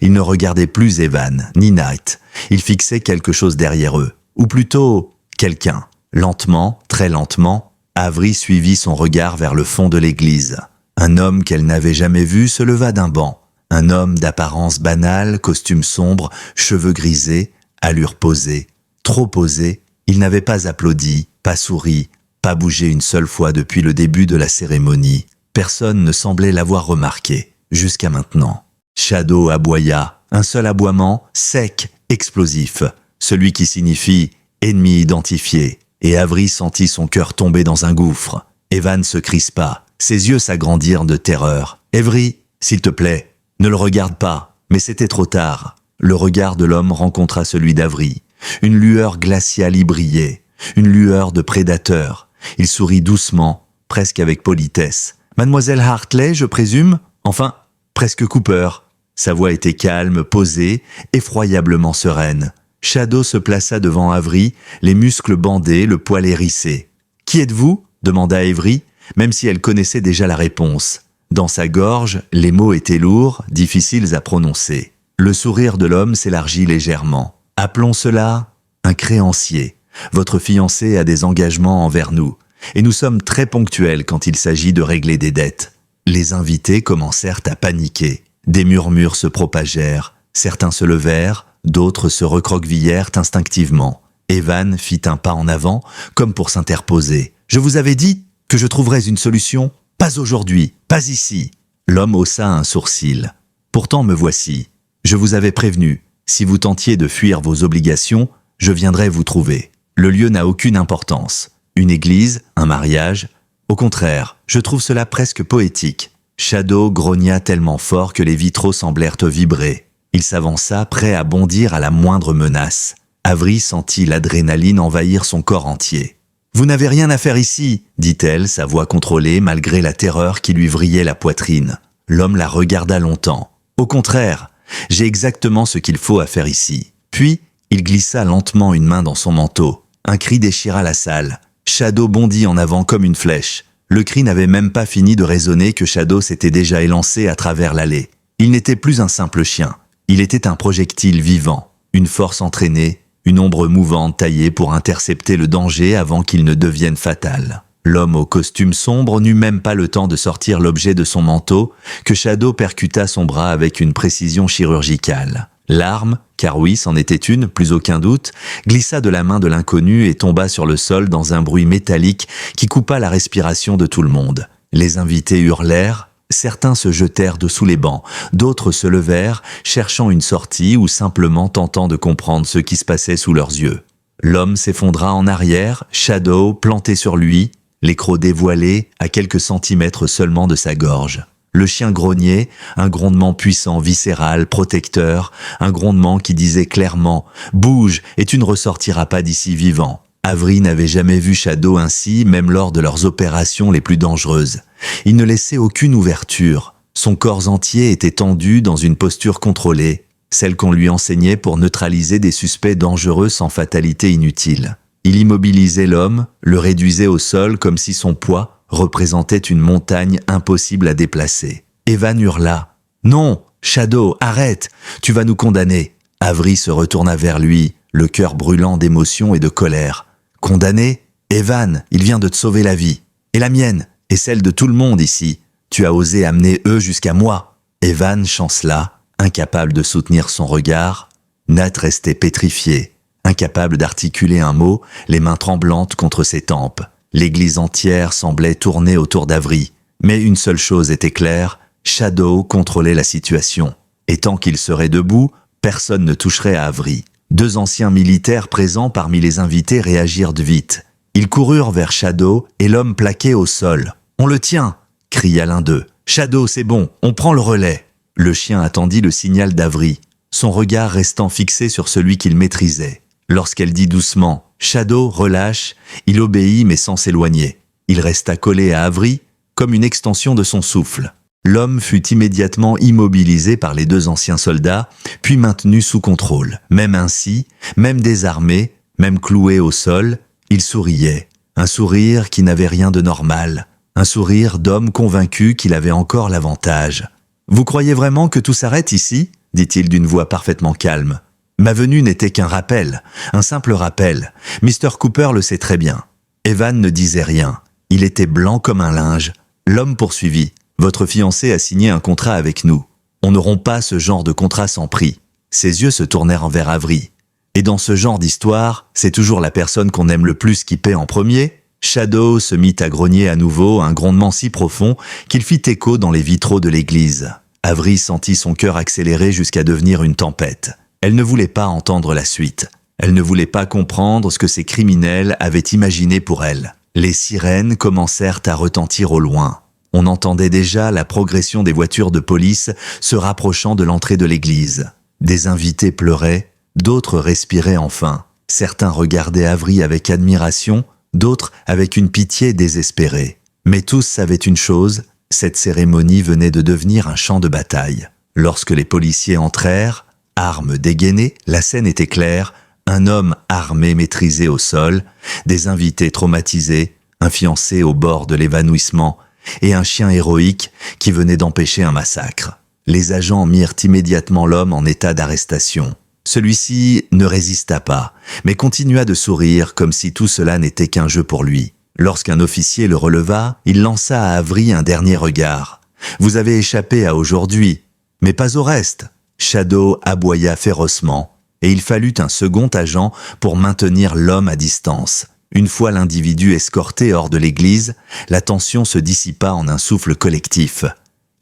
Il ne regardait plus Evan, ni Nate. Il fixait quelque chose derrière eux, ou plutôt, quelqu'un. Lentement, très lentement, Avery suivit son regard vers le fond de l'église. Un homme qu'elle n'avait jamais vu se leva d'un banc. Un homme d'apparence banale, costume sombre, cheveux grisés, allure posée. Trop posée, il n'avait pas applaudi, pas souri, pas bougé une seule fois depuis le début de la cérémonie. Personne ne semblait l'avoir remarqué, jusqu'à maintenant. Shadow aboya, un seul aboiement, sec, explosif, celui qui signifie « ennemi identifié », et Avery sentit son cœur tomber dans un gouffre. Evan se crispa, ses yeux s'agrandirent de terreur. « Avery, s'il te plaît, ne le regarde pas. » Mais c'était trop tard. Le regard de l'homme rencontra celui d'Avery. Une lueur glaciale y brillait, une lueur de prédateur. Il sourit doucement, presque avec politesse. « Mademoiselle Hartley, je présume ? Enfin, presque Cooper. » Sa voix était calme, posée, effroyablement sereine. Shadow se plaça devant Avery, les muscles bandés, le poil hérissé. « Qui êtes-vous » demanda Avery, même si elle connaissait déjà la réponse. Dans sa gorge, les mots étaient lourds, difficiles à prononcer. Le sourire de l'homme s'élargit légèrement. « Appelons cela un créancier. Votre fiancé a des engagements envers nous, et nous sommes très ponctuels quand il s'agit de régler des dettes. » Les invités commencèrent à paniquer. Des murmures se propagèrent, certains se levèrent, d'autres se recroquevillèrent instinctivement. Evan fit un pas en avant, comme pour s'interposer. « Je vous avais dit que je trouverais une solution ? Pas aujourd'hui, pas ici. » L'homme haussa un sourcil. « Pourtant me voici. Je vous avais prévenu. Si vous tentiez de fuir vos obligations, je viendrais vous trouver. Le lieu n'a aucune importance. Une église, un mariage. Au contraire, je trouve cela presque poétique. » Shadow grogna tellement fort que les vitraux semblèrent vibrer. Il s'avança, prêt à bondir à la moindre menace. Avery sentit l'adrénaline envahir son corps entier. « Vous n'avez rien à faire ici, » dit-elle, sa voix contrôlée malgré la terreur qui lui vrillait la poitrine. L'homme la regarda longtemps. « Au contraire, j'ai exactement ce qu'il faut à faire ici. » Puis, il glissa lentement une main dans son manteau. Un cri déchira la salle. Shadow bondit en avant comme une flèche. Le cri n'avait même pas fini de résonner que Shadow s'était déjà élancé à travers l'allée. Il n'était plus un simple chien. Il était un projectile vivant, une force entraînée, une ombre mouvante taillée pour intercepter le danger avant qu'il ne devienne fatal. L'homme au costume sombre n'eut même pas le temps de sortir l'objet de son manteau que Shadow percuta son bras avec une précision chirurgicale. L'arme, car oui, c'en était une, plus aucun doute, glissa de la main de l'inconnu et tomba sur le sol dans un bruit métallique qui coupa la respiration de tout le monde. Les invités hurlèrent, certains se jetèrent de sous les bancs, d'autres se levèrent, cherchant une sortie ou simplement tentant de comprendre ce qui se passait sous leurs yeux. L'homme s'effondra en arrière, Shadow planté sur lui, les crocs dévoilés à quelques centimètres seulement de sa gorge. Le chien grognait, un grondement puissant, viscéral, protecteur, un grondement qui disait clairement « Bouge et tu ne ressortiras pas d'ici vivant ». Avery n'avait jamais vu Shadow ainsi, même lors de leurs opérations les plus dangereuses. Il ne laissait aucune ouverture. Son corps entier était tendu dans une posture contrôlée, celle qu'on lui enseignait pour neutraliser des suspects dangereux sans fatalité inutile. Il immobilisait l'homme, le réduisait au sol comme si son poids représentait une montagne impossible à déplacer. Evan hurla « Non, Shadow, arrête, tu vas nous condamner !» Avery se retourna vers lui, le cœur brûlant d'émotion et de colère. « Condamné ? Evan, il vient de te sauver la vie. Et la mienne, et celle de tout le monde ici. Tu as osé amener eux jusqu'à moi. » Evan chancela, incapable de soutenir son regard. Nat restait pétrifié, incapable d'articuler un mot, les mains tremblantes contre ses tempes. L'église entière semblait tourner autour d'Avery. Mais une seule chose était claire, Shadow contrôlait la situation. Et tant qu'il serait debout, personne ne toucherait à Avery. 2 anciens militaires présents parmi les invités réagirent vite. Ils coururent vers Shadow et l'homme plaqué au sol. « On le tient !» cria l'un d'eux. « Shadow, c'est bon, on prend le relais !» Le chien attendit le signal d'Avery, son regard restant fixé sur celui qu'il maîtrisait. Lorsqu'elle dit doucement « Shadow, relâche », il obéit mais sans s'éloigner. Il resta collé à Avery comme une extension de son souffle. L'homme fut immédiatement immobilisé par les 2 anciens soldats, puis maintenu sous contrôle. Même ainsi, même désarmé, même cloué au sol, il souriait. Un sourire qui n'avait rien de normal. Un sourire d'homme convaincu qu'il avait encore l'avantage. « Vous croyez vraiment que tout s'arrête ici ?» dit-il d'une voix parfaitement calme. « Ma venue n'était qu'un rappel, un simple rappel. Mr. Cooper le sait très bien. » Evan ne disait rien. Il était blanc comme un linge. L'homme poursuivit. « Votre fiancé a signé un contrat avec nous. On ne rompt pas ce genre de contrat sans prix. » Ses yeux se tournèrent envers Avery. « Et dans ce genre d'histoire, c'est toujours la personne qu'on aime le plus qui paie en premier ?» Shadow se mit à grogner à nouveau, un grondement si profond qu'il fit écho dans les vitraux de l'église. Avery sentit son cœur accélérer jusqu'à devenir une tempête. Elle ne voulait pas entendre la suite. Elle ne voulait pas comprendre ce que ces criminels avaient imaginé pour elle. Les sirènes commencèrent à retentir au loin. On entendait déjà la progression des voitures de police se rapprochant de l'entrée de l'église. Des invités pleuraient, d'autres respiraient enfin. Certains regardaient Avery avec admiration, d'autres avec une pitié désespérée. Mais tous savaient une chose, cette cérémonie venait de devenir un champ de bataille. Lorsque les policiers entrèrent, armes dégainées, la scène était claire, un homme armé maîtrisé au sol, des invités traumatisés, un fiancé au bord de l'évanouissement et un chien héroïque qui venait d'empêcher un massacre. Les agents mirent immédiatement l'homme en état d'arrestation. Celui-ci ne résista pas, mais continua de sourire comme si tout cela n'était qu'un jeu pour lui. Lorsqu'un officier le releva, il lança à Avery un dernier regard. « Vous avez échappé à aujourd'hui, mais pas au reste !» Shadow aboya férocement, et il fallut un second agent pour maintenir l'homme à distance. Une fois l'individu escorté hors de l'église, la tension se dissipa en un souffle collectif.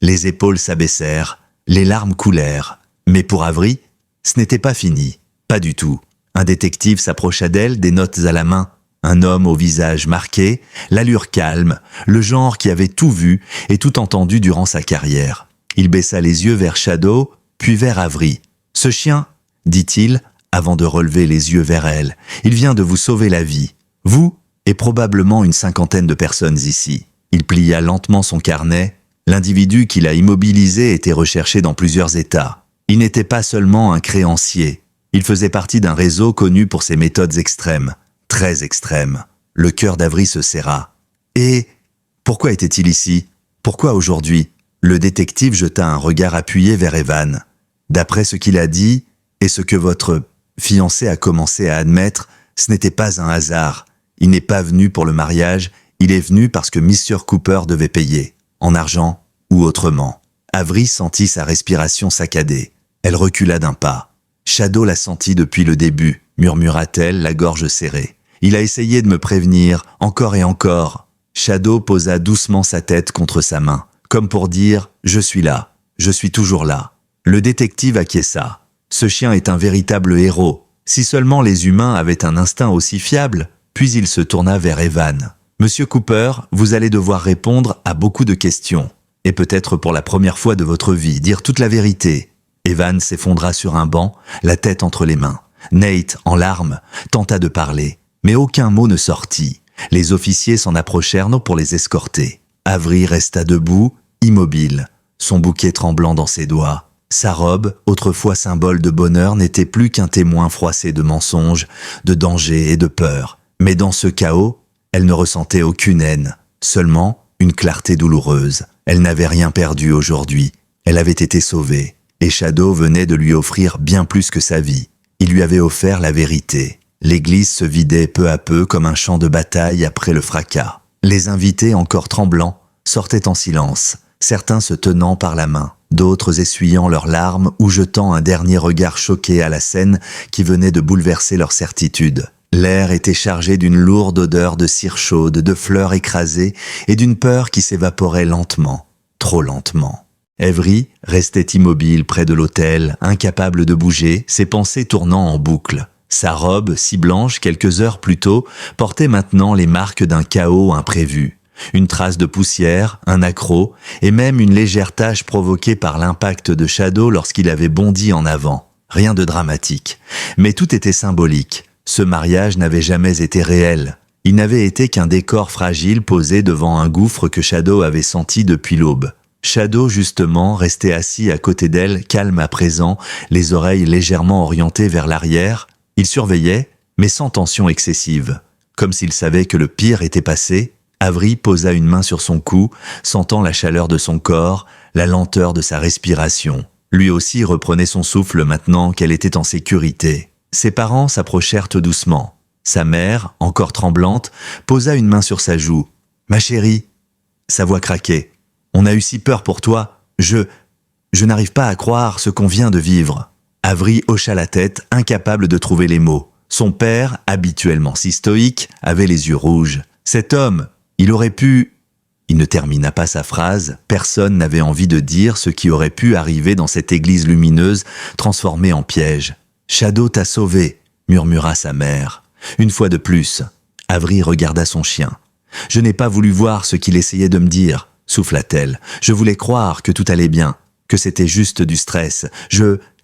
Les épaules s'abaissèrent, les larmes coulèrent. Mais pour Avery, ce n'était pas fini, pas du tout. Un détective s'approcha d'elle, des notes à la main. Un homme au visage marqué, l'allure calme, le genre qui avait tout vu et tout entendu durant sa carrière. Il baissa les yeux vers Shadow, puis vers Avery. « Ce chien, dit-il, avant de relever les yeux vers elle, il vient de vous sauver la vie. Vous et probablement une 50aine de personnes ici. » Il plia lentement son carnet. L'individu qui l'a immobilisé était recherché dans plusieurs États. Il n'était pas seulement un créancier. Il faisait partie d'un réseau connu pour ses méthodes extrêmes. Très extrêmes. Le cœur d'Avery se serra. Et pourquoi était-il ici? Pourquoi aujourd'hui? Le détective jeta un regard appuyé vers Evan. D'après ce qu'il a dit, et ce que votre fiancé a commencé à admettre, ce n'était pas un hasard. Il n'est pas venu pour le mariage, il est venu parce que Mr. Cooper devait payer, en argent ou autrement. Avery sentit sa respiration saccadée. Elle recula d'un pas. Shadow l'a senti depuis le début, murmura-t-elle, la gorge serrée. Il a essayé de me prévenir, encore et encore. Shadow posa doucement sa tête contre sa main, comme pour dire « Je suis là, je suis toujours là ». Le détective acquiesça. Ce chien est un véritable héros. Si seulement les humains avaient un instinct aussi fiable. Puis il se tourna vers Evan. « Monsieur Cooper, vous allez devoir répondre à beaucoup de questions. Et peut-être pour la première fois de votre vie, dire toute la vérité. » Evan s'effondra sur un banc, la tête entre les mains. Nate, en larmes, tenta de parler. Mais aucun mot ne sortit. Les officiers s'en approchèrent pour les escorter. Avery resta debout, immobile, son bouquet tremblant dans ses doigts. Sa robe, autrefois symbole de bonheur, n'était plus qu'un témoin froissé de mensonges, de dangers et de peur. Mais dans ce chaos, elle ne ressentait aucune haine, seulement une clarté douloureuse. Elle n'avait rien perdu aujourd'hui. Elle avait été sauvée. Et Shadow venait de lui offrir bien plus que sa vie. Il lui avait offert la vérité. L'église se vidait peu à peu comme un champ de bataille après le fracas. Les invités, encore tremblants, sortaient en silence, certains se tenant par la main, d'autres essuyant leurs larmes ou jetant un dernier regard choqué à la scène qui venait de bouleverser leur certitude. L'air était chargé d'une lourde odeur de cire chaude, de fleurs écrasées et d'une peur qui s'évaporait lentement, trop lentement. Avery restait immobile près de l'autel, incapable de bouger, ses pensées tournant en boucle. Sa robe, si blanche quelques heures plus tôt, portait maintenant les marques d'un chaos imprévu. Une trace de poussière, un accroc, et même une légère tache provoquée par l'impact de Shadow lorsqu'il avait bondi en avant. Rien de dramatique. Mais tout était symbolique. Ce mariage n'avait jamais été réel. Il n'avait été qu'un décor fragile posé devant un gouffre que Shadow avait senti depuis l'aube. Shadow, justement, restait assis à côté d'elle, calme à présent, les oreilles légèrement orientées vers l'arrière. Il surveillait, mais sans tension excessive. Comme s'il savait que le pire était passé, Avery posa une main sur son cou, sentant la chaleur de son corps, la lenteur de sa respiration. Lui aussi reprenait son souffle maintenant qu'elle était en sécurité. Ses parents s'approchèrent doucement. Sa mère, encore tremblante, posa une main sur sa joue. « Ma chérie !» Sa voix craquait. « On a eu si peur pour toi. Je n'arrive pas à croire ce qu'on vient de vivre. » Avery hocha la tête, incapable de trouver les mots. Son père, habituellement si stoïque, avait les yeux rouges. Cet homme, il aurait pu... Il ne termina pas sa phrase, personne n'avait envie de dire ce qui aurait pu arriver dans cette église lumineuse transformée en piège. « Shadow t'a sauvé », murmura sa mère. Une fois de plus, Avery regarda son chien. « Je n'ai pas voulu voir ce qu'il essayait de me dire », souffla-t-elle. « Je voulais croire que tout allait bien, que c'était juste du stress.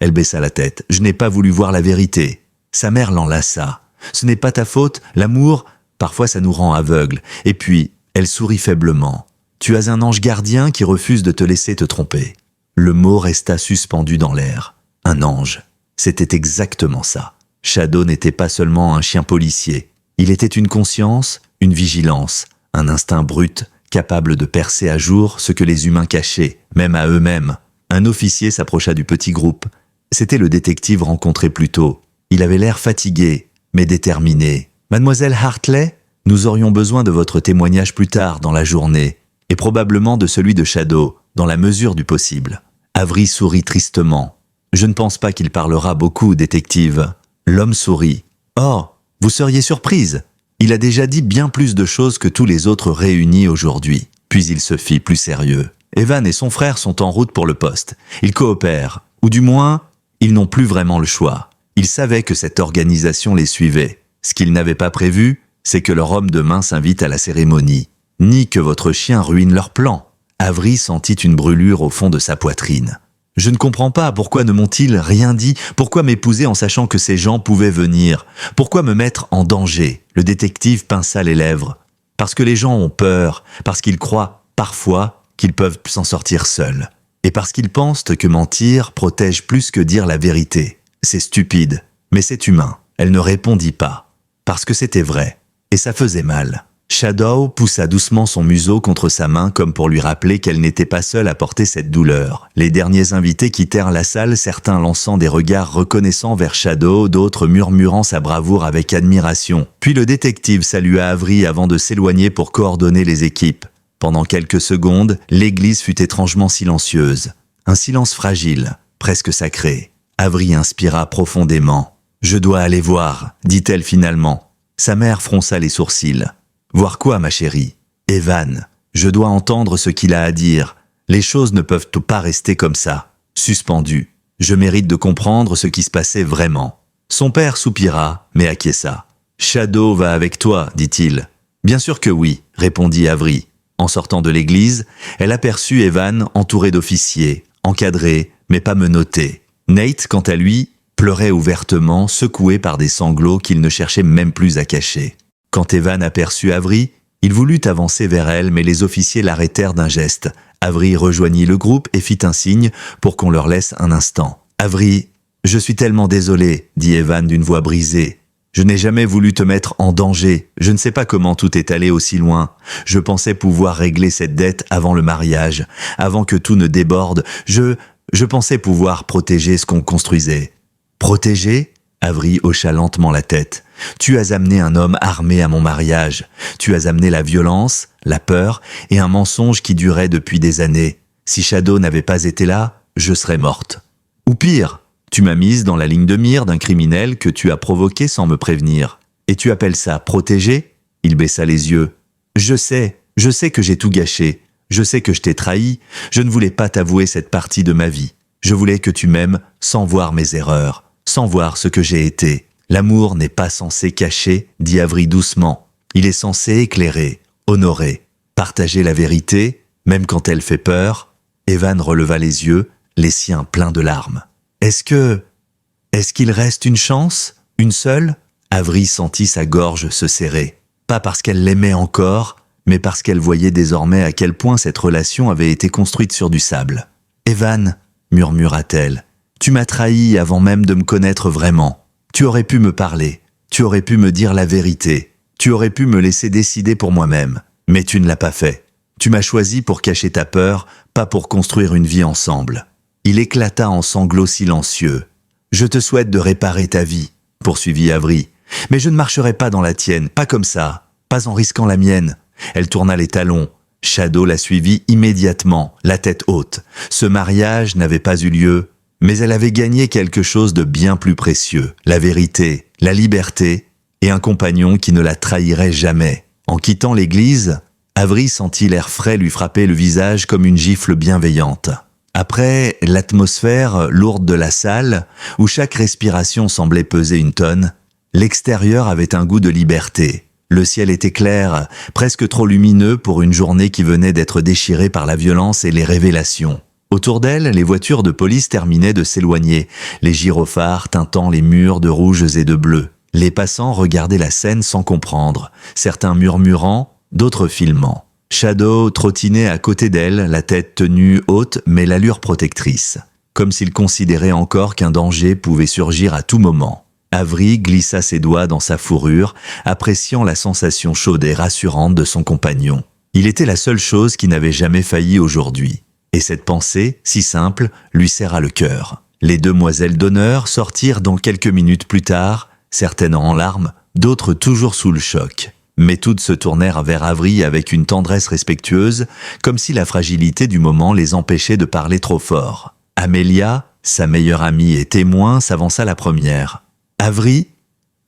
Elle baissa la tête. « Je n'ai pas voulu voir la vérité. » Sa mère l'enlaça. « Ce n'est pas ta faute, l'amour, parfois ça nous rend aveugles. » Et puis, elle sourit faiblement. « Tu as un ange gardien qui refuse de te laisser te tromper. » Le mot resta suspendu dans l'air. Un ange. C'était exactement ça. Shadow n'était pas seulement un chien policier. Il était une conscience, une vigilance, un instinct brut, capable de percer à jour ce que les humains cachaient, même à eux-mêmes. Un officier s'approcha du petit groupe. C'était le détective rencontré plus tôt. Il avait l'air fatigué, mais déterminé. « Mademoiselle Hartley, nous aurions besoin de votre témoignage plus tard dans la journée, et probablement de celui de Shadow, dans la mesure du possible. » Avery sourit tristement. « Je ne pense pas qu'il parlera beaucoup, détective. » L'homme sourit. « Oh, vous seriez surprise. Il a déjà dit bien plus de choses que tous les autres réunis aujourd'hui. » Puis il se fit plus sérieux. « Evan et son frère sont en route pour le poste. Ils coopèrent, ou du moins, ils n'ont plus vraiment le choix. Ils savaient que cette organisation les suivait. Ce qu'ils n'avaient pas prévu, c'est que leur homme de main s'invite à la cérémonie, ni que votre chien ruine leur plan. » Avery sentit une brûlure au fond de sa poitrine. « Je ne comprends pas, pourquoi ne m'ont-ils rien dit? Pourquoi m'épouser en sachant que ces gens pouvaient venir? Pourquoi me mettre en danger ?» Le détective pinça les lèvres. « Parce que les gens ont peur, parce qu'ils croient, parfois, qu'ils peuvent s'en sortir seuls. Et parce qu'ils pensent que mentir protège plus que dire la vérité. C'est stupide, mais c'est humain. » Elle ne répondit pas, parce que c'était vrai, et ça faisait mal. Shadow poussa doucement son museau contre sa main comme pour lui rappeler qu'elle n'était pas seule à porter cette douleur. Les derniers invités quittèrent la salle, certains lançant des regards reconnaissants vers Shadow, d'autres murmurant sa bravoure avec admiration. Puis le détective salua Avery avant de s'éloigner pour coordonner les équipes. Pendant quelques secondes, l'église fut étrangement silencieuse. Un silence fragile, presque sacré. Avery inspira profondément. « Je dois aller voir », dit-elle finalement. Sa mère fronça les sourcils. « Voir quoi, ma chérie ? Evan, je dois entendre ce qu'il a à dire. Les choses ne peuvent pas rester comme ça, suspendues. Je mérite de comprendre ce qui se passait vraiment. » Son père soupira, mais acquiesça. « Shadow va avec toi, dit-il. »« Bien sûr que oui, » répondit Avery. En sortant de l'église, elle aperçut Evan entouré d'officiers, encadré, mais pas menotté. Nate, quant à lui, pleurait ouvertement, secoué par des sanglots qu'il ne cherchait même plus à cacher. Quand Evan aperçut Avery, il voulut avancer vers elle, mais les officiers l'arrêtèrent d'un geste. Avery rejoignit le groupe et fit un signe pour qu'on leur laisse un instant. « Avery, je suis tellement désolé, » dit Evan d'une voix brisée. « Je n'ai jamais voulu te mettre en danger. Je ne sais pas comment tout est allé aussi loin. Je pensais pouvoir régler cette dette avant le mariage, avant que tout ne déborde. Je pensais pouvoir protéger ce qu'on construisait. » « Protéger ?» Avery hocha lentement la tête. « Tu as amené un homme armé à mon mariage. Tu as amené la violence, la peur et un mensonge qui durait depuis des années. Si Shadow n'avait pas été là, je serais morte. Ou pire, tu m'as mise dans la ligne de mire d'un criminel que tu as provoqué sans me prévenir. Et tu appelles ça protéger ?» Il baissa les yeux. « Je sais que j'ai tout gâché. Je sais que je t'ai trahi. Je ne voulais pas t'avouer cette partie de ma vie. Je voulais que tu m'aimes sans voir mes erreurs, sans voir ce que j'ai été. L'amour n'est pas censé cacher, dit Avery doucement. Il est censé éclairer, honorer, partager la vérité, même quand elle fait peur. » Evan releva les yeux, les siens pleins de larmes. « Est-ce qu'il reste une chance? Une seule ?» Avery sentit sa gorge se serrer. Pas parce qu'elle l'aimait encore, mais parce qu'elle voyait désormais à quel point cette relation avait été construite sur du sable. « Evan, » murmura-t-elle, « tu m'as trahi avant même de me connaître vraiment. Tu aurais pu me parler, tu aurais pu me dire la vérité, tu aurais pu me laisser décider pour moi-même, mais tu ne l'as pas fait. Tu m'as choisi pour cacher ta peur, pas pour construire une vie ensemble. » Il éclata en sanglots silencieux. « Je te souhaite de réparer ta vie, » poursuivit Avery, « mais je ne marcherai pas dans la tienne, pas comme ça, pas en risquant la mienne. » Elle tourna les talons. Shadow la suivit immédiatement, la tête haute. Ce mariage n'avait pas eu lieu, mais elle avait gagné quelque chose de bien plus précieux, la vérité, la liberté et un compagnon qui ne la trahirait jamais. En quittant l'église, Avery sentit l'air frais lui frapper le visage comme une gifle bienveillante. Après l'atmosphère lourde de la salle, où chaque respiration semblait peser une tonne, l'extérieur avait un goût de liberté. Le ciel était clair, presque trop lumineux pour une journée qui venait d'être déchirée par la violence et les révélations. Autour d'elle, les voitures de police terminaient de s'éloigner, les gyrophares teintant les murs de rouges et de bleus. Les passants regardaient la scène sans comprendre, certains murmurant, d'autres filmant. Shadow trottinait à côté d'elle, la tête tenue haute mais l'allure protectrice, comme s'il considérait encore qu'un danger pouvait surgir à tout moment. Avery glissa ses doigts dans sa fourrure, appréciant la sensation chaude et rassurante de son compagnon. Il était la seule chose qui n'avait jamais failli aujourd'hui. Et cette pensée, si simple, lui serra le cœur. Les demoiselles d'honneur sortirent dans quelques minutes plus tard, certaines en larmes, d'autres toujours sous le choc. Mais toutes se tournèrent vers Avery avec une tendresse respectueuse, comme si la fragilité du moment les empêchait de parler trop fort. Amelia, sa meilleure amie et témoin, s'avança la première. « Avery,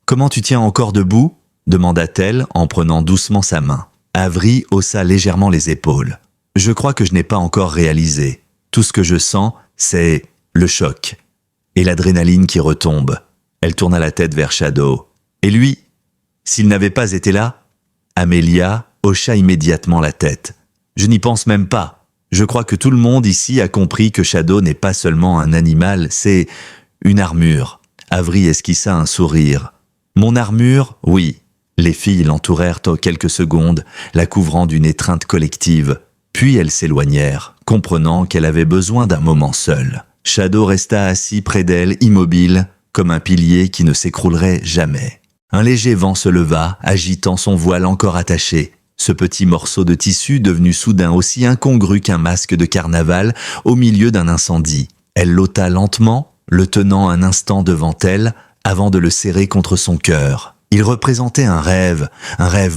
comment tu tiens encore debout ?» demanda-t-elle en prenant doucement sa main. Avery haussa légèrement les épaules. « Je crois que je n'ai pas encore réalisé. Tout ce que je sens, c'est le choc et l'adrénaline qui retombe. » Elle tourna la tête vers Shadow. « Et lui, s'il n'avait pas été là ?» Amelia hocha immédiatement la tête. « Je n'y pense même pas. Je crois que tout le monde ici a compris que Shadow n'est pas seulement un animal, c'est une armure. » Avery esquissa un sourire. « Mon armure, oui. » Les filles l'entourèrent quelques secondes, la couvrant d'une étreinte collective. Puis elles s'éloignèrent, comprenant qu'elle avait besoin d'un moment seul. Shadow resta assis près d'elle, immobile, comme un pilier qui ne s'écroulerait jamais. Un léger vent se leva, agitant son voile encore attaché. Ce petit morceau de tissu devenu soudain aussi incongru qu'un masque de carnaval au milieu d'un incendie. Elle l'ôta lentement, le tenant un instant devant elle, avant de le serrer contre son cœur. Il représentait un rêve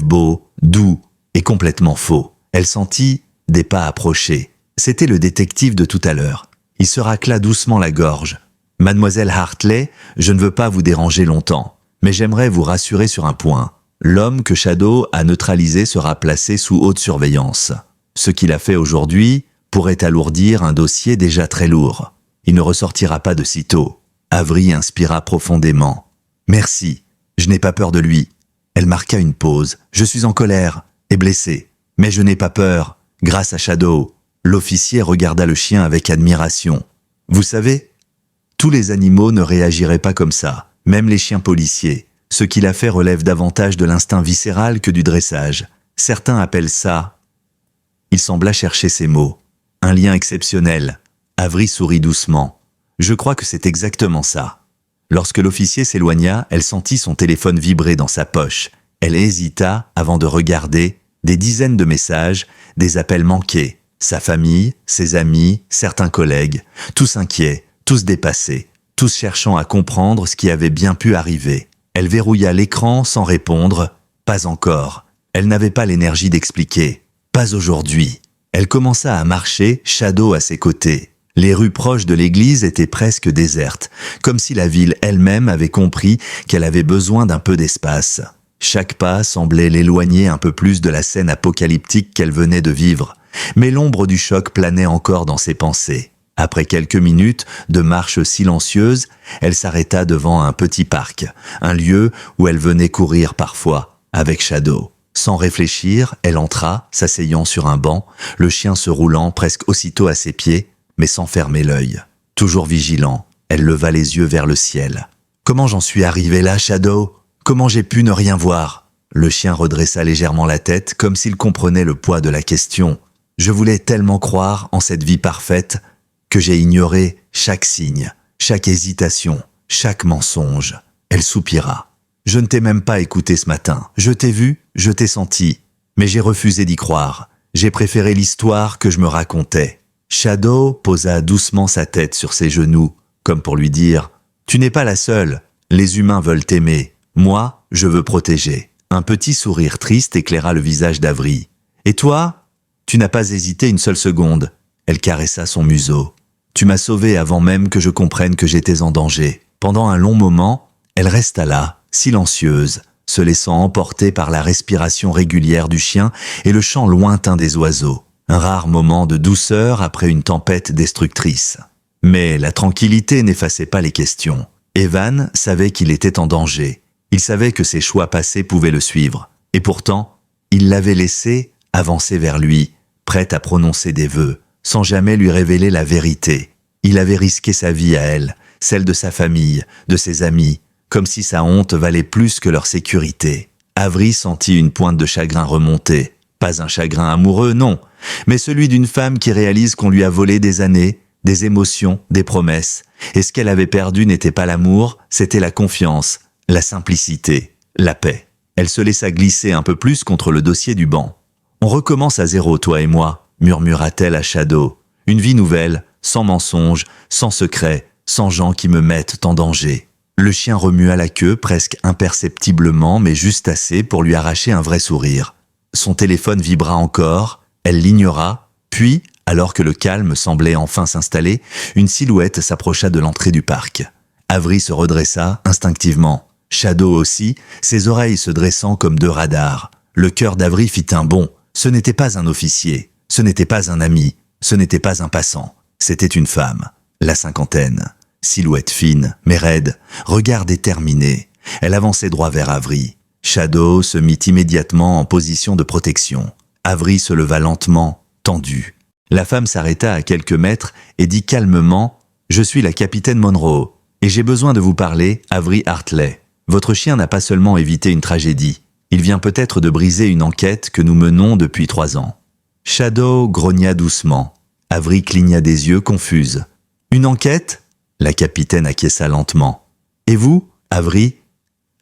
beau, doux et complètement faux. Elle sentit des pas approcher. C'était le détective de tout à l'heure. Il se racla doucement la gorge. « Mademoiselle Hartley, je ne veux pas vous déranger longtemps, mais j'aimerais vous rassurer sur un point. L'homme que Shadow a neutralisé sera placé sous haute surveillance. Ce qu'il a fait aujourd'hui pourrait alourdir un dossier déjà très lourd. Il ne ressortira pas de sitôt. » Avery inspira profondément. « Merci, je n'ai pas peur de lui. » Elle marqua une pause. « Je suis en colère et blessé, mais je n'ai pas peur, grâce à Shadow. » L'officier regarda le chien avec admiration. « Vous savez, tous les animaux ne réagiraient pas comme ça, même les chiens policiers. Ce qu'il a fait relève davantage de l'instinct viscéral que du dressage. Certains appellent ça... » Il sembla chercher ses mots. « Un lien exceptionnel. » Avery sourit doucement. « Je crois que c'est exactement ça. » Lorsque l'officier s'éloigna, elle sentit son téléphone vibrer dans sa poche. Elle hésita avant de regarder des dizaines de messages, des appels manqués. Sa famille, ses amis, certains collègues, tous inquiets, tous dépassés, tous cherchant à comprendre ce qui avait bien pu arriver. Elle verrouilla l'écran sans répondre. Pas encore. Elle n'avait pas l'énergie d'expliquer. Pas aujourd'hui. Elle commença à marcher, Shadow à ses côtés. Les rues proches de l'église étaient presque désertes, comme si la ville elle-même avait compris qu'elle avait besoin d'un peu d'espace. Chaque pas semblait l'éloigner un peu plus de la scène apocalyptique qu'elle venait de vivre, mais l'ombre du choc planait encore dans ses pensées. Après quelques minutes de marche silencieuse, elle s'arrêta devant un petit parc, un lieu où elle venait courir parfois, avec Shadow. Sans réfléchir, elle entra, s'asseyant sur un banc, le chien se roulant presque aussitôt à ses pieds, mais sans fermer l'œil. Toujours vigilant, elle leva les yeux vers le ciel. « Comment j'en suis arrivée là, Shadow ? Comment j'ai pu ne rien voir ?» Le chien redressa légèrement la tête, comme s'il comprenait le poids de la question. « Je voulais tellement croire en cette vie parfaite que j'ai ignoré chaque signe, chaque hésitation, chaque mensonge. » Elle soupira. « Je ne t'ai même pas écouté ce matin. Je t'ai vu, je t'ai senti. Mais j'ai refusé d'y croire. J'ai préféré l'histoire que je me racontais. » Shadow posa doucement sa tête sur ses genoux, comme pour lui dire « Tu n'es pas la seule. Les humains veulent t'aimer. Moi, je veux protéger. » Un petit sourire triste éclaira le visage d'Avery. « Et toi ? Tu n'as pas hésité une seule seconde. » Elle caressa son museau. « Tu m'as sauvé avant même que je comprenne que j'étais en danger. » Pendant un long moment, elle resta là, silencieuse, se laissant emporter par la respiration régulière du chien et le chant lointain des oiseaux. Un rare moment de douceur après une tempête destructrice. Mais la tranquillité n'effaçait pas les questions. Evan savait qu'il était en danger. Il savait que ses choix passés pouvaient le suivre. Et pourtant, il l'avait laissé avancer vers lui, prête à prononcer des vœux, sans jamais lui révéler la vérité. Il avait risqué sa vie à elle, celle de sa famille, de ses amis, comme si sa honte valait plus que leur sécurité. Avery sentit une pointe de chagrin remonter. Pas un chagrin amoureux, non, mais celui d'une femme qui réalise qu'on lui a volé des années, des émotions, des promesses. Et ce qu'elle avait perdu n'était pas l'amour, c'était la confiance, la simplicité, la paix. Elle se laissa glisser un peu plus contre le dossier du banc. « On recommence à zéro, toi et moi », murmura-t-elle à Shadow. « Une vie nouvelle, sans mensonges, sans secrets, sans gens qui me mettent en danger. » Le chien remua la queue presque imperceptiblement, mais juste assez pour lui arracher un vrai sourire. Son téléphone vibra encore, elle l'ignora, puis, alors que le calme semblait enfin s'installer, une silhouette s'approcha de l'entrée du parc. Avery se redressa instinctivement. Shadow aussi, ses oreilles se dressant comme deux radars. Le cœur d'Avery fit un bond. Ce n'était pas un officier, ce n'était pas un ami, ce n'était pas un passant. C'était une femme, la cinquantaine. Silhouette fine, mais raide, regard déterminé. Elle avançait droit vers Avery. Shadow se mit immédiatement en position de protection. Avery se leva lentement, tendu. La femme s'arrêta à quelques mètres et dit calmement « Je suis la capitaine Monroe, et j'ai besoin de vous parler, Avery Hartley. Votre chien n'a pas seulement évité une tragédie. Il vient peut-être de briser une enquête que nous menons depuis 3 ans. » Shadow grogna doucement. Avery cligna des yeux confuse. « Une enquête ?» La capitaine acquiesça lentement. « Et vous, Avery ?»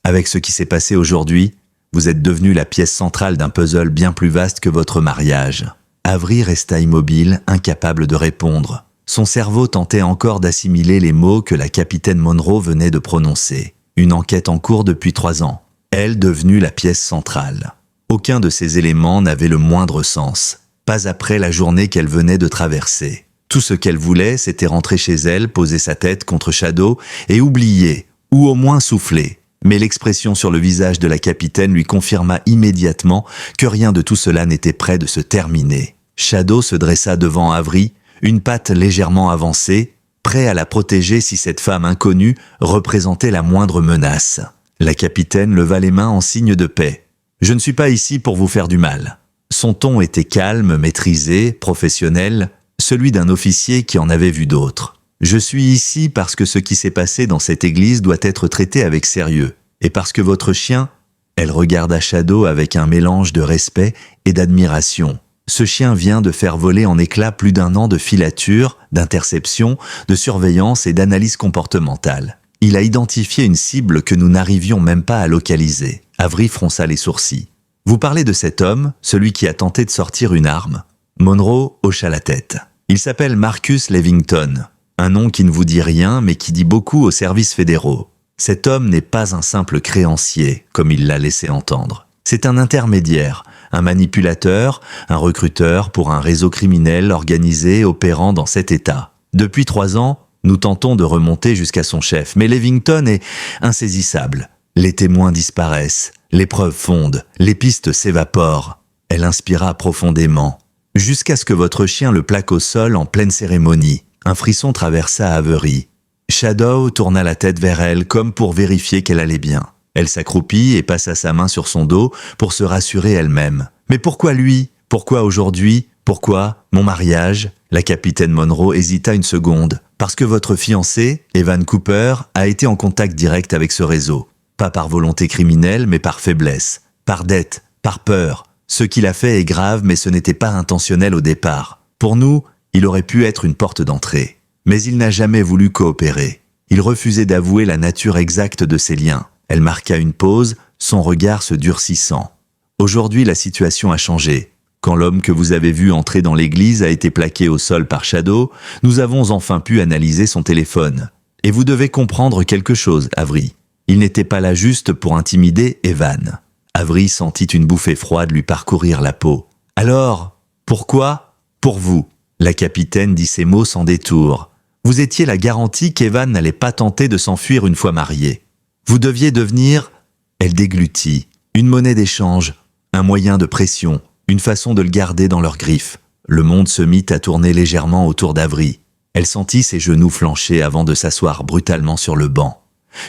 Avec ce qui s'est passé aujourd'hui, vous êtes devenu la pièce centrale d'un puzzle bien plus vaste que votre mariage. » Avery resta immobile, incapable de répondre. Son cerveau tentait encore d'assimiler les mots que la capitaine Monroe venait de prononcer. Une enquête en cours depuis 3 ans. Elle devenue la pièce centrale. Aucun de ces éléments n'avait le moindre sens. Pas après la journée qu'elle venait de traverser. Tout ce qu'elle voulait, c'était rentrer chez elle, poser sa tête contre Shadow et oublier, ou au moins souffler. Mais l'expression sur le visage de la capitaine lui confirma immédiatement que rien de tout cela n'était près de se terminer. Shadow se dressa devant Avery, une patte légèrement avancée, prêt à la protéger si cette femme inconnue représentait la moindre menace. La capitaine leva les mains en signe de paix. « Je ne suis pas ici pour vous faire du mal. » Son ton était calme, maîtrisé, professionnel, celui d'un officier qui en avait vu d'autres. « Je suis ici parce que ce qui s'est passé dans cette église doit être traité avec sérieux, et parce que votre chien... » Elle regarda Shadow avec un mélange de respect et d'admiration. Ce chien vient de faire voler en éclats plus d'1 an de filature, d'interception, de surveillance et d'analyse comportementale. Il a identifié une cible que nous n'arrivions même pas à localiser. Avery fronça les sourcils. « Vous parlez de cet homme, celui qui a tenté de sortir une arme ?» Monroe hocha la tête. « Il s'appelle Marcus Levington. Un nom qui ne vous dit rien, mais qui dit beaucoup aux services fédéraux. Cet homme n'est pas un simple créancier, comme il l'a laissé entendre. C'est un intermédiaire, un manipulateur, un recruteur pour un réseau criminel organisé opérant dans cet État. Depuis 3 ans, nous tentons de remonter jusqu'à son chef, mais Levington est insaisissable. Les témoins disparaissent, les preuves fondent, les pistes s'évaporent. » Elle inspira profondément, jusqu'à ce que votre chien le plaque au sol en pleine cérémonie. Un frisson traversa Avery. Shadow tourna la tête vers elle comme pour vérifier qu'elle allait bien. Elle s'accroupit et passa sa main sur son dos pour se rassurer elle-même. « Mais pourquoi lui? Pourquoi aujourd'hui? Pourquoi mon mariage ?» La capitaine Monroe hésita une seconde. « Parce que votre fiancé, Evan Cooper, a été en contact direct avec ce réseau. Pas par volonté criminelle, mais par faiblesse, par dette, par peur. Ce qu'il a fait est grave, mais ce n'était pas intentionnel au départ. Pour nous, il aurait pu être une porte d'entrée. Mais il n'a jamais voulu coopérer. Il refusait d'avouer la nature exacte de ses liens. » Elle marqua une pause, son regard se durcissant. « Aujourd'hui, la situation a changé. Quand l'homme que vous avez vu entrer dans l'église a été plaqué au sol par Shadow, nous avons enfin pu analyser son téléphone. Et vous devez comprendre quelque chose, Avery. Il n'était pas là juste pour intimider Evan. » Avery sentit une bouffée froide lui parcourir la peau. « Alors, pourquoi? Pour vous. » La capitaine dit ces mots sans détour. « Vous étiez la garantie qu'Evan n'allait pas tenter de s'enfuir une fois marié. Vous deviez devenir... » Elle déglutit. « Une monnaie d'échange, un moyen de pression, une façon de le garder dans leurs griffes. » Le monde se mit à tourner légèrement autour d'Avery. Elle sentit ses genoux flancher avant de s'asseoir brutalement sur le banc.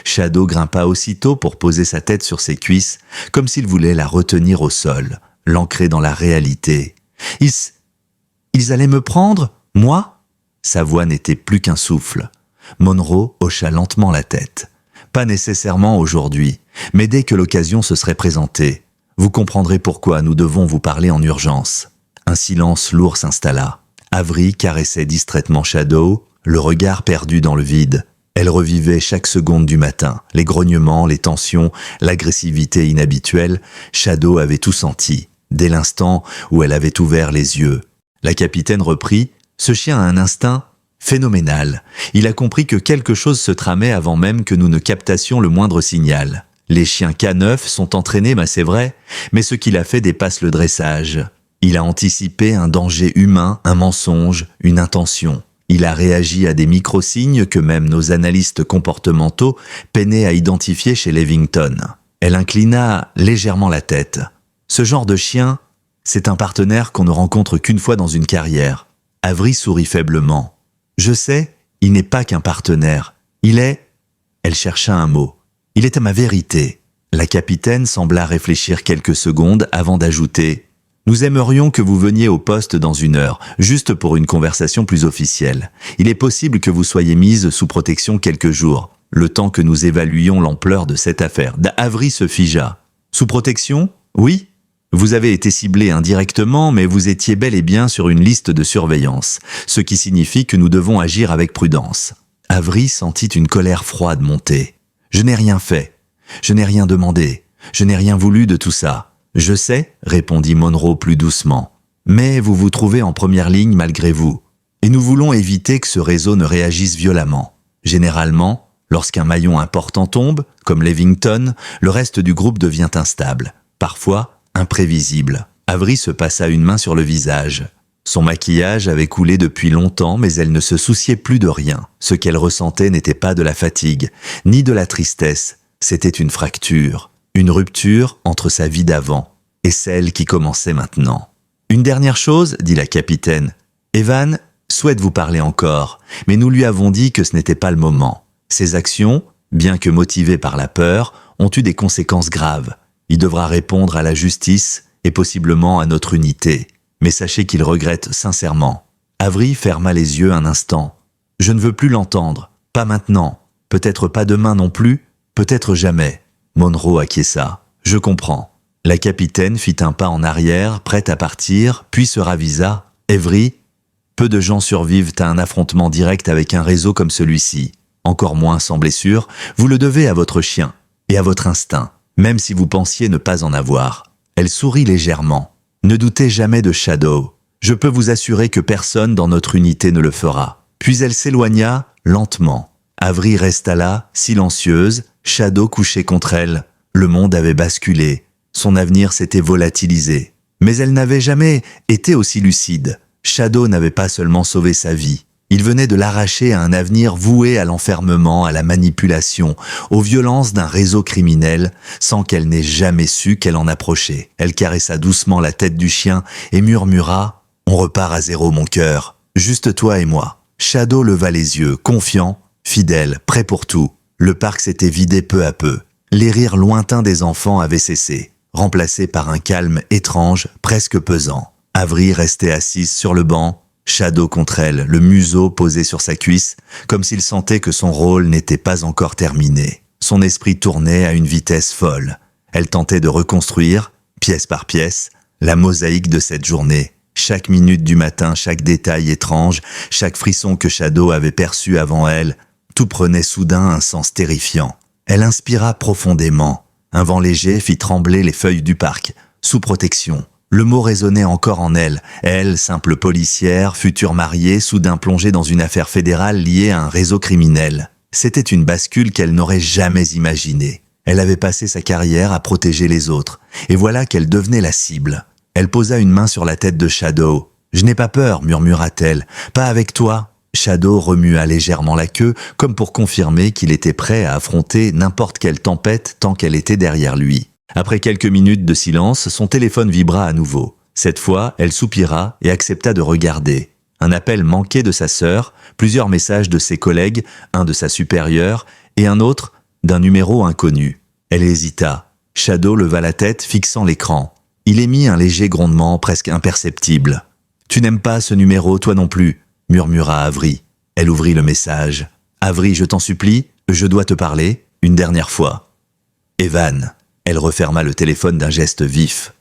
Shadow grimpa aussitôt pour poser sa tête sur ses cuisses, comme s'il voulait la retenir au sol, l'ancrer dans la réalité. « Ils allaient me prendre, moi ?» Sa voix n'était plus qu'un souffle. Monroe hocha lentement la tête. « Pas nécessairement aujourd'hui, mais dès que l'occasion se serait présentée. Vous comprendrez pourquoi nous devons vous parler en urgence. » Un silence lourd s'installa. Avery caressait distraitement Shadow, le regard perdu dans le vide. Elle revivait chaque seconde du matin, les grognements, les tensions, l'agressivité inhabituelle. Shadow avait tout senti, dès l'instant où elle avait ouvert les yeux. La capitaine reprit. « Ce chien a un instinct phénoménal. Il a compris que quelque chose se tramait avant même que nous ne captassions le moindre signal. Les chiens K9 sont entraînés, c'est vrai, mais ce qu'il a fait dépasse le dressage. Il a anticipé un danger humain, un mensonge, une intention. Il a réagi à des micro-signes que même nos analystes comportementaux peinaient à identifier chez Levington. » Elle inclina légèrement la tête. « Ce genre de chien, c'est un partenaire qu'on ne rencontre qu'une fois dans une carrière. » Avery sourit faiblement. « Je sais, il n'est pas qu'un partenaire. Il est... » Elle chercha un mot. « Il est à ma vérité. » La capitaine sembla réfléchir quelques secondes avant d'ajouter « Nous aimerions que vous veniez au poste dans 1 heure, juste pour une conversation plus officielle. Il est possible que vous soyez mise sous protection quelques jours, le temps que nous évaluions l'ampleur de cette affaire. » Avery se figea. « Sous protection? Oui. Vous avez été ciblé indirectement, mais vous étiez bel et bien sur une liste de surveillance, ce qui signifie que nous devons agir avec prudence. » Avery sentit une colère froide monter. « Je n'ai rien fait. Je n'ai rien demandé. Je n'ai rien voulu de tout ça. Je sais, répondit Monroe plus doucement. Mais vous vous trouvez en première ligne malgré vous. Et nous voulons éviter que ce réseau ne réagisse violemment. Généralement, lorsqu'un maillon important tombe, comme Levington, le reste du groupe devient instable. Parfois, imprévisible. Avery se passa une main sur le visage. Son maquillage avait coulé depuis longtemps, mais elle ne se souciait plus de rien. Ce qu'elle ressentait n'était pas de la fatigue, ni de la tristesse. C'était une fracture, une rupture entre sa vie d'avant et celle qui commençait maintenant. « Une dernière chose, dit la capitaine. Evan souhaite vous parler encore, mais nous lui avons dit que ce n'était pas le moment. Ses actions, bien que motivées par la peur, ont eu des conséquences graves. Il devra répondre à la justice et possiblement à notre unité. Mais sachez qu'il regrette sincèrement. » Avery ferma les yeux un instant. « Je ne veux plus l'entendre. Pas maintenant. Peut-être pas demain non plus. Peut-être jamais. » Monroe acquiesça. « Je comprends. » La capitaine fit un pas en arrière, prête à partir, puis se ravisa. « Avery, peu de gens survivent à un affrontement direct avec un réseau comme celui-ci. Encore moins sans blessure. Vous le devez à votre chien et à votre instinct, même si vous pensiez ne pas en avoir. » Elle sourit légèrement. « Ne doutez jamais de Shadow. Je peux vous assurer que personne dans notre unité ne le fera. » Puis elle s'éloigna lentement. Avery resta là, silencieuse, Shadow couché contre elle. Le monde avait basculé. Son avenir s'était volatilisé. Mais elle n'avait jamais été aussi lucide. Shadow n'avait pas seulement sauvé sa vie. Il venait de l'arracher à un avenir voué à l'enfermement, à la manipulation, aux violences d'un réseau criminel, sans qu'elle n'ait jamais su qu'elle en approchait. Elle caressa doucement la tête du chien et murmura « On repart à zéro, mon cœur. Juste toi et moi. » Shadow leva les yeux, confiant, fidèle, prêt pour tout. Le parc s'était vidé peu à peu. Les rires lointains des enfants avaient cessé, remplacés par un calme étrange, presque pesant. Avery restait assise sur le banc, Shadow contre elle, le museau posé sur sa cuisse, comme s'il sentait que son rôle n'était pas encore terminé. Son esprit tournait à une vitesse folle. Elle tentait de reconstruire, pièce par pièce, la mosaïque de cette journée. Chaque minute du matin, chaque détail étrange, chaque frisson que Shadow avait perçu avant elle, tout prenait soudain un sens terrifiant. Elle inspira profondément. Un vent léger fit trembler les feuilles du parc, sous protection. Le mot résonnait encore en elle. Elle, simple policière, future mariée, soudain plongée dans une affaire fédérale liée à un réseau criminel. C'était une bascule qu'elle n'aurait jamais imaginée. Elle avait passé sa carrière à protéger les autres, et voilà qu'elle devenait la cible. Elle posa une main sur la tête de Shadow. « Je n'ai pas peur, murmura-t-elle. Pas avec toi. » Shadow remua légèrement la queue, comme pour confirmer qu'il était prêt à affronter n'importe quelle tempête tant qu'elle était derrière lui. Après quelques minutes de silence, son téléphone vibra à nouveau. Cette fois, elle soupira et accepta de regarder. Un appel manqué de sa sœur, plusieurs messages de ses collègues, un de sa supérieure et un autre d'un numéro inconnu. Elle hésita. Shadow leva la tête, fixant l'écran. Il émit un léger grondement presque imperceptible. « Tu n'aimes pas ce numéro, toi non plus ?» murmura Avery. Elle ouvrit le message. « Avery, je t'en supplie, je dois te parler, une dernière fois. » « Evan. » Elle referma le téléphone d'un geste vif.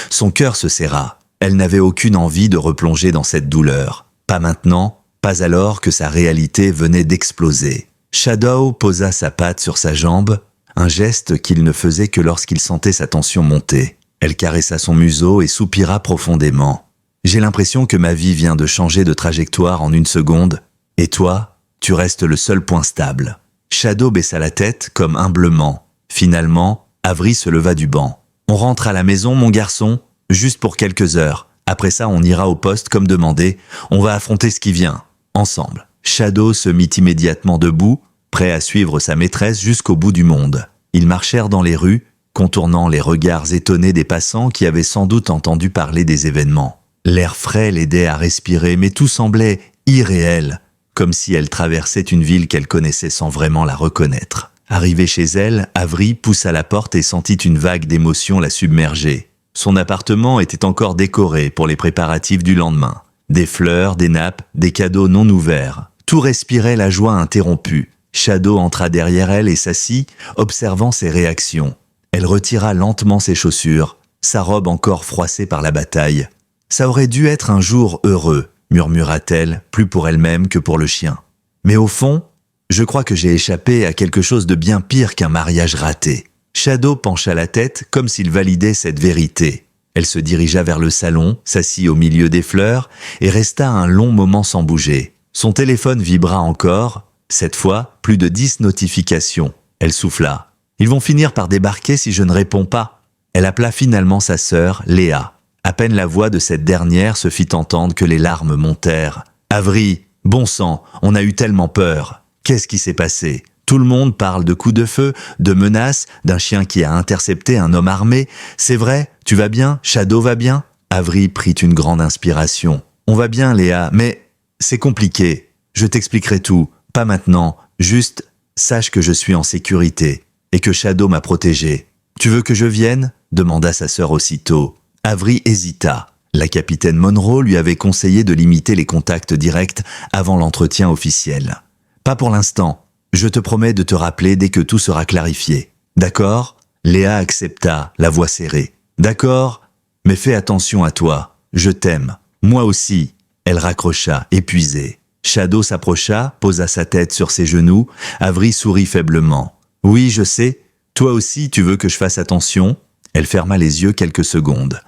Son cœur se serra. Elle n'avait aucune envie de replonger dans cette douleur. Pas maintenant, pas alors que sa réalité venait d'exploser. Shadow posa sa patte sur sa jambe, un geste qu'il ne faisait que lorsqu'il sentait sa tension monter. Elle caressa son museau et soupira profondément. « J'ai l'impression que ma vie vient de changer de trajectoire en une seconde, et toi, tu restes le seul point stable. » Shadow baissa la tête comme humblement. Finalement, Avery se leva du banc. « On rentre à la maison, mon garçon, juste pour quelques heures. Après ça, on ira au poste comme demandé. On va affronter ce qui vient, ensemble. » Shadow se mit immédiatement debout, prêt à suivre sa maîtresse jusqu'au bout du monde. Ils marchèrent dans les rues, contournant les regards étonnés des passants qui avaient sans doute entendu parler des événements. L'air frais l'aidait à respirer, mais tout semblait irréel, comme si elle traversait une ville qu'elle connaissait sans vraiment la reconnaître. Arrivée chez elle, Avery poussa la porte et sentit une vague d'émotions la submerger. Son appartement était encore décoré pour les préparatifs du lendemain. Des fleurs, des nappes, des cadeaux non ouverts. Tout respirait la joie interrompue. Shadow entra derrière elle et s'assit, observant ses réactions. Elle retira lentement ses chaussures, sa robe encore froissée par la bataille. « Ça aurait dû être un jour heureux », murmura-t-elle, plus pour elle-même que pour le chien. « Mais au fond, je crois que j'ai échappé à quelque chose de bien pire qu'un mariage raté. » Shadow pencha la tête comme s'il validait cette vérité. Elle se dirigea vers le salon, s'assit au milieu des fleurs et resta un long moment sans bouger. Son téléphone vibra encore, cette fois plus de 10 notifications. Elle souffla. « Ils vont finir par débarquer si je ne réponds pas. » Elle appela finalement sa sœur, Léa. À peine la voix de cette dernière se fit entendre que les larmes montèrent. « Avery, bon sang, on a eu tellement peur. Qu'est-ce qui s'est passé ? Tout le monde parle de coups de feu, de menaces, d'un chien qui a intercepté un homme armé. C'est vrai, tu vas bien? Shadow va bien ?» Avery prit une grande inspiration. « On va bien, Léa, mais c'est compliqué. Je t'expliquerai tout. Pas maintenant. Juste, sache que je suis en sécurité et que Shadow m'a protégé. Tu veux que je vienne ?» demanda sa sœur aussitôt. Avery hésita. La capitaine Monroe lui avait conseillé de limiter les contacts directs avant l'entretien officiel. « Pas pour l'instant. Je te promets de te rappeler dès que tout sera clarifié. D'accord ?» Léa accepta, la voix serrée. « D'accord, mais fais attention à toi. Je t'aime. Moi aussi. » Elle raccrocha, épuisée. Shadow s'approcha, posa sa tête sur ses genoux. Avery sourit faiblement. « Oui, je sais. Toi aussi, tu veux que je fasse attention ?» Elle ferma les yeux quelques secondes.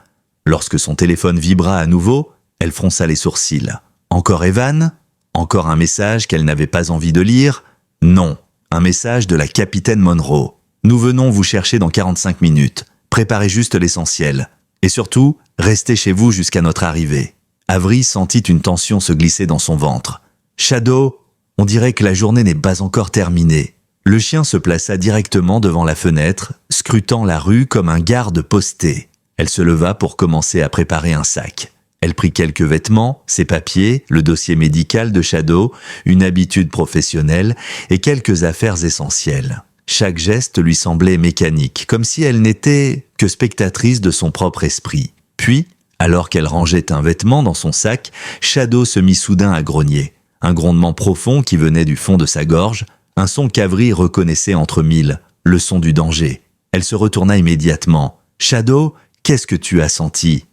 Lorsque son téléphone vibra à nouveau, elle fronça les sourcils. Encore Evan ? Encore un message qu'elle n'avait pas envie de lire ? Non, un message de la capitaine Monroe. Nous venons vous chercher dans 45 minutes. Préparez juste l'essentiel. Et surtout, restez chez vous jusqu'à notre arrivée. Avery sentit une tension se glisser dans son ventre. Shadow, on dirait que la journée n'est pas encore terminée. Le chien se plaça directement devant la fenêtre, scrutant la rue comme un garde posté. Elle se leva pour commencer à préparer un sac. Elle prit quelques vêtements, ses papiers, le dossier médical de Shadow, une habitude professionnelle et quelques affaires essentielles. Chaque geste lui semblait mécanique, comme si elle n'était que spectatrice de son propre esprit. Puis, alors qu'elle rangeait un vêtement dans son sac, Shadow se mit soudain à grogner. Un grondement profond qui venait du fond de sa gorge, un son qu'Avery reconnaissait entre mille, le son du danger. Elle se retourna immédiatement. « Shadow, qu'est-ce que tu as senti ?»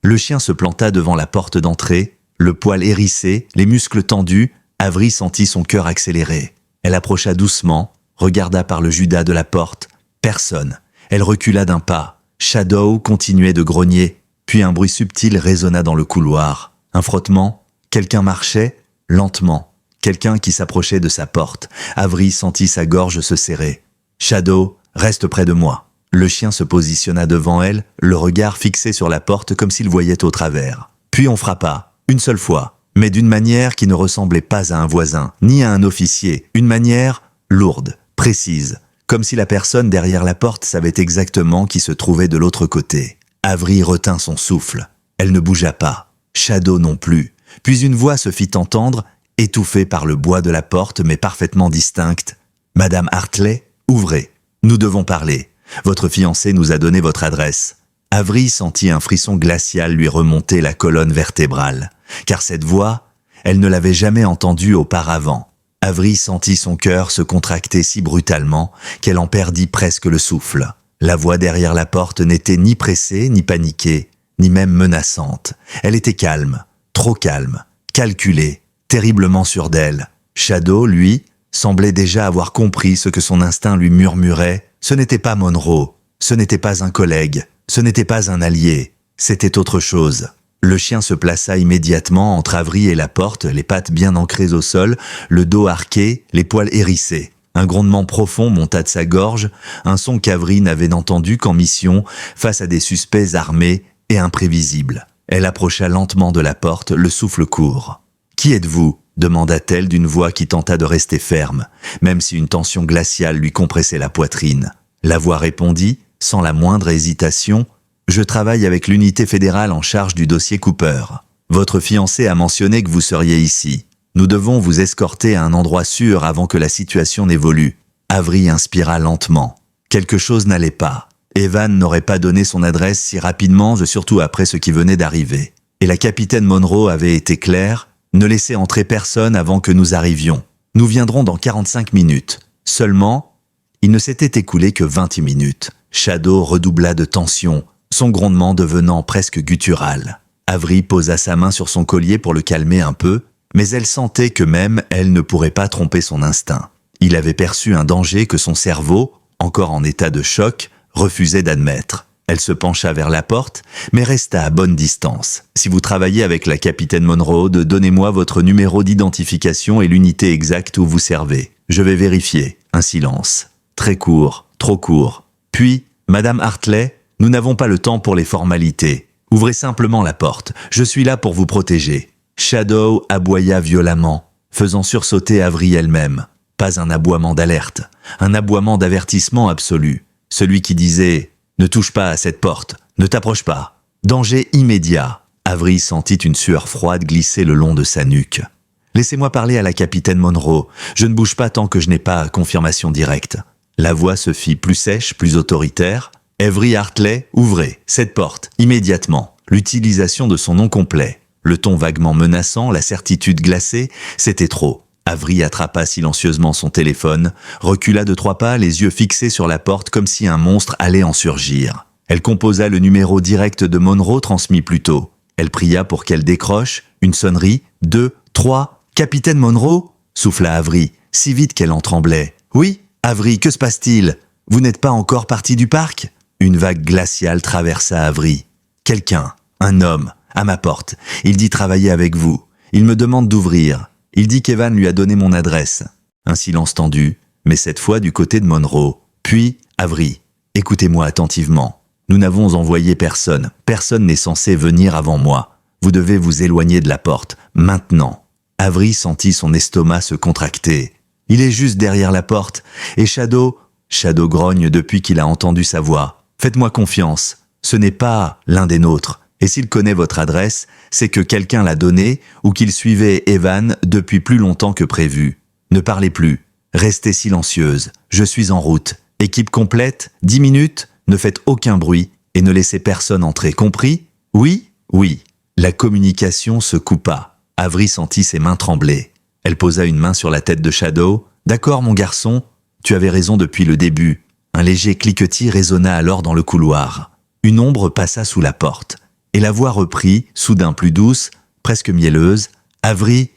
Le chien se planta devant la porte d'entrée, le poil hérissé, les muscles tendus. Avery sentit son cœur accélérer. Elle approcha doucement, regarda par le judas de la porte. Personne. Elle recula d'un pas. Shadow continuait de grogner, puis un bruit subtil résonna dans le couloir. Un frottement. Quelqu'un marchait, lentement. Quelqu'un qui s'approchait de sa porte. Avery sentit sa gorge se serrer. « Shadow, reste près de moi. » Le chien se positionna devant elle, le regard fixé sur la porte comme s'il voyait au travers. Puis on frappa, une seule fois, mais d'une manière qui ne ressemblait pas à un voisin, ni à un officier, une manière lourde, précise, comme si la personne derrière la porte savait exactement qui se trouvait de l'autre côté. Avery retint son souffle. Elle ne bougea pas. Shadow non plus. Puis une voix se fit entendre, étouffée par le bois de la porte mais parfaitement distincte. « Madame Hartley, ouvrez. Nous devons parler. Votre fiancé nous a donné votre adresse. » Avery sentit un frisson glacial lui remonter la colonne vertébrale. Car cette voix, elle ne l'avait jamais entendue auparavant. Avery sentit son cœur se contracter si brutalement qu'elle en perdit presque le souffle. La voix derrière la porte n'était ni pressée, ni paniquée, ni même menaçante. Elle était calme, trop calme, calculée, terriblement sûre d'elle. Shadow, lui, semblait déjà avoir compris ce que son instinct lui murmurait. Ce n'était pas Monroe, ce n'était pas un collègue, ce n'était pas un allié, c'était autre chose. Le chien se plaça immédiatement entre Avery et la porte, les pattes bien ancrées au sol, le dos arqué, les poils hérissés. Un grondement profond monta de sa gorge, un son qu'Avery n'avait entendu qu'en mission face à des suspects armés et imprévisibles. Elle approcha lentement de la porte, le souffle court. « Qui êtes-vous » demanda-t-elle d'une voix qui tenta de rester ferme, même si une tension glaciale lui compressait la poitrine. La voix répondit, sans la moindre hésitation, « Je travaille avec l'unité fédérale en charge du dossier Cooper. Votre fiancé a mentionné que vous seriez ici. Nous devons vous escorter à un endroit sûr avant que la situation n'évolue. » Avery inspira lentement. Quelque chose n'allait pas. Evan n'aurait pas donné son adresse si rapidement, surtout après ce qui venait d'arriver. Et la capitaine Monroe avait été claire, ne laissez entrer personne avant que nous arrivions. Nous viendrons dans 45 minutes. Seulement, il ne s'était écoulé que 20 minutes. Shadow redoubla de tension, son grondement devenant presque guttural. Avery posa sa main sur son collier pour le calmer un peu, mais elle sentait que même elle ne pourrait pas tromper son instinct. Il avait perçu un danger que son cerveau, encore en état de choc, refusait d'admettre. Elle se pencha vers la porte, mais resta à bonne distance. « Si vous travaillez avec la capitaine Monroe, donnez-moi votre numéro d'identification et l'unité exacte où vous servez. Je vais vérifier. » Un silence. Très court, trop court. Puis, « Madame Hartley, nous n'avons pas le temps pour les formalités. Ouvrez simplement la porte. Je suis là pour vous protéger. » Shadow aboya violemment, faisant sursauter Avery elle-même. Pas un aboiement d'alerte, un aboiement d'avertissement absolu. Celui qui disait « Ne touche pas à cette porte, ne t'approche pas. » Danger immédiat. Avery sentit une sueur froide glisser le long de sa nuque. « Laissez-moi parler à la capitaine Monroe. Je ne bouge pas tant que je n'ai pas confirmation directe. » La voix se fit plus sèche, plus autoritaire. « Avery Hartley, ouvrez cette porte, immédiatement. » L'utilisation de son nom complet. Le ton vaguement menaçant, la certitude glacée, c'était trop. Avery attrapa silencieusement son téléphone, recula de 3 pas, les yeux fixés sur la porte comme si un monstre allait en surgir. Elle composa le numéro direct de Monroe transmis plus tôt. Elle pria pour qu'elle décroche, une sonnerie, 2, 3, « Capitaine Monroe ?» souffla Avery, si vite qu'elle en tremblait. « Oui, Avery, que se passe-t-il? Vous n'êtes pas encore parti du parc ?» Une vague glaciale traversa Avery. « Quelqu'un, un homme, à ma porte. Il dit travailler avec vous. Il me demande d'ouvrir. Il dit qu'Evan lui a donné mon adresse. » Un silence tendu, mais cette fois du côté de Monroe. Puis, Avery, écoutez-moi attentivement. Nous n'avons envoyé personne. Personne n'est censé venir avant moi. Vous devez vous éloigner de la porte, maintenant. Avery sentit son estomac se contracter. Il est juste derrière la porte. Et Shadow grogne depuis qu'il a entendu sa voix. Faites-moi confiance. Ce n'est pas l'un des nôtres. Et s'il connaît votre adresse, c'est que quelqu'un l'a donnée ou qu'il suivait Evan depuis plus longtemps que prévu. Ne parlez plus. Restez silencieuse. Je suis en route. Équipe complète, 10 minutes, ne faites aucun bruit et ne laissez personne entrer. Compris? Oui? Oui. La communication se coupa. Avery sentit ses mains trembler. Elle posa une main sur la tête de Shadow. « D'accord, mon garçon, tu avais raison depuis le début. » Un léger cliquetis résonna alors dans le couloir. Une ombre passa sous la porte. Et la voix reprit, soudain plus douce, presque mielleuse. « Avery,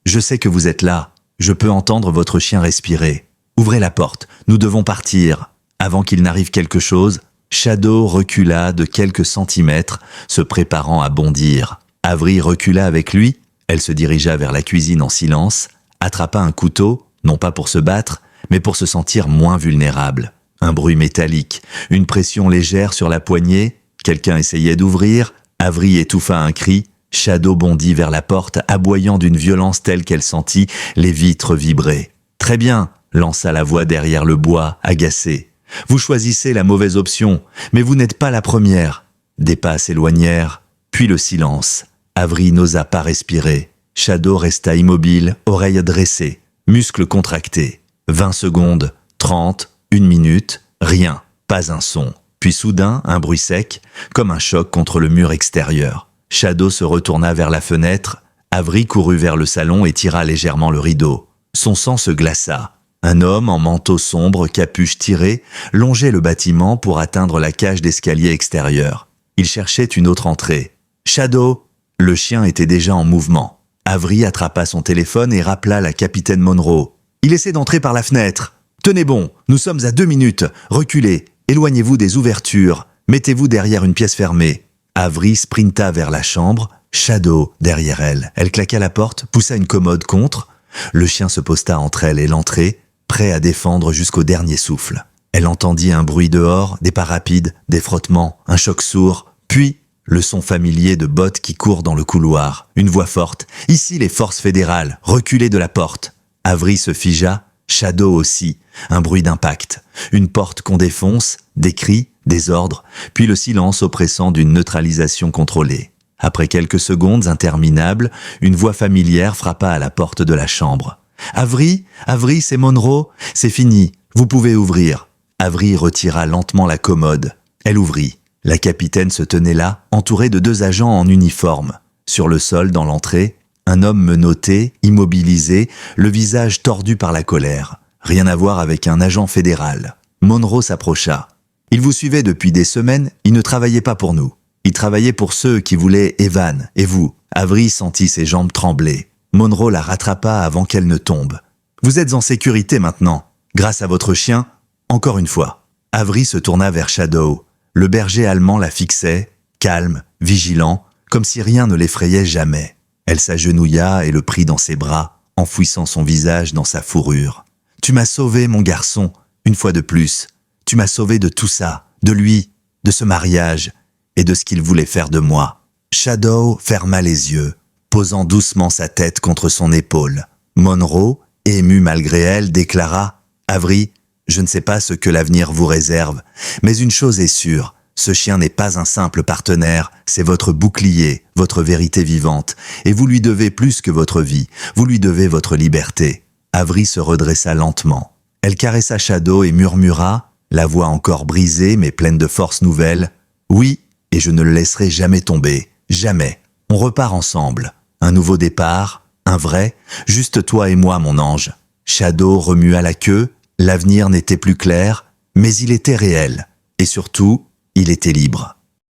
je sais que vous êtes là. Je peux entendre votre chien respirer. Ouvrez la porte, nous devons partir. » Avant qu'il n'arrive quelque chose, Shadow recula de quelques centimètres, se préparant à bondir. Avery recula avec lui. Elle se dirigea vers la cuisine en silence, attrapa un couteau, non pas pour se battre, mais pour se sentir moins vulnérable. Un bruit métallique, une pression légère sur la poignée. Quelqu'un essayait d'ouvrir, Avery étouffa un cri, Shadow bondit vers la porte, aboyant d'une violence telle qu'elle sentit les vitres vibrer. « Très bien !» lança la voix derrière le bois, agacée. « Vous choisissez la mauvaise option, mais vous n'êtes pas la première. » Des pas s'éloignèrent, puis le silence. Avery n'osa pas respirer. Shadow resta immobile, oreilles dressées, muscles contractés. 20 secondes, 30, 1 minute, rien, pas un son. Puis soudain, un bruit sec, comme un choc contre le mur extérieur. Shadow se retourna vers la fenêtre. Avery courut vers le salon et tira légèrement le rideau. Son sang se glaça. Un homme en manteau sombre, capuche tirée, longeait le bâtiment pour atteindre la cage d'escalier extérieur. Il cherchait une autre entrée. « Shadow !» Le chien était déjà en mouvement. Avery attrapa son téléphone et rappela la capitaine Monroe. « Il essaie d'entrer par la fenêtre. Tenez bon, nous sommes à 2 minutes. Reculez. Éloignez-vous des ouvertures. Mettez-vous derrière une pièce fermée. » Avery sprinta vers la chambre, Shadow derrière elle. Elle claqua la porte, poussa une commode contre. Le chien se posta entre elle et l'entrée, prêt à défendre jusqu'au dernier souffle. Elle entendit un bruit dehors, des pas rapides, des frottements, un choc sourd, puis le son familier de bottes qui courent dans le couloir. Une voix forte. « Ici les forces fédérales, reculez de la porte. » Avery se figea, Shadow aussi. Un bruit d'impact. Une porte qu'on défonce, des cris, des ordres, puis le silence oppressant d'une neutralisation contrôlée. Après quelques secondes interminables, une voix familière frappa à la porte de la chambre. « Avery, Avery, c'est Monroe, c'est fini, vous pouvez ouvrir. » Avery retira lentement la commode. Elle ouvrit. La capitaine se tenait là, entourée de 2 agents en uniforme. Sur le sol, dans l'entrée, un homme menotté, immobilisé, le visage tordu par la colère. Rien à voir avec un agent fédéral. Monroe s'approcha. « Il vous suivait depuis des semaines, il ne travaillait pas pour nous. Il travaillait pour ceux qui voulaient Evan, et vous. » Avery sentit ses jambes trembler. Monroe la rattrapa avant qu'elle ne tombe. « Vous êtes en sécurité maintenant. Grâce à votre chien, Encore une fois, Avery se tourna vers Shadow. Le berger allemand la fixait, calme, vigilant, comme si rien ne l'effrayait jamais. Elle s'agenouilla et le prit dans ses bras, enfouissant son visage dans sa fourrure. « Tu m'as sauvé, mon garçon, une fois de plus. Tu m'as sauvé de tout ça, de lui, de ce mariage, et de ce qu'il voulait faire de moi. » Shadow ferma les yeux, posant doucement sa tête contre son épaule. Monroe, émue malgré elle, déclara « Avery, je ne sais pas ce que l'avenir vous réserve, mais une chose est sûre, ce chien n'est pas un simple partenaire, c'est votre bouclier, votre vérité vivante, et vous lui devez plus que votre vie, vous lui devez votre liberté. » Avery se redressa lentement. Elle caressa Shadow et murmura, la voix encore brisée mais pleine de force nouvelle, « Oui, et je ne le laisserai jamais tomber, jamais. On repart ensemble. Un nouveau départ, un vrai, juste toi et moi, mon ange. » Shadow remua la queue, l'avenir n'était plus clair, mais il était réel, et surtout, il était libre.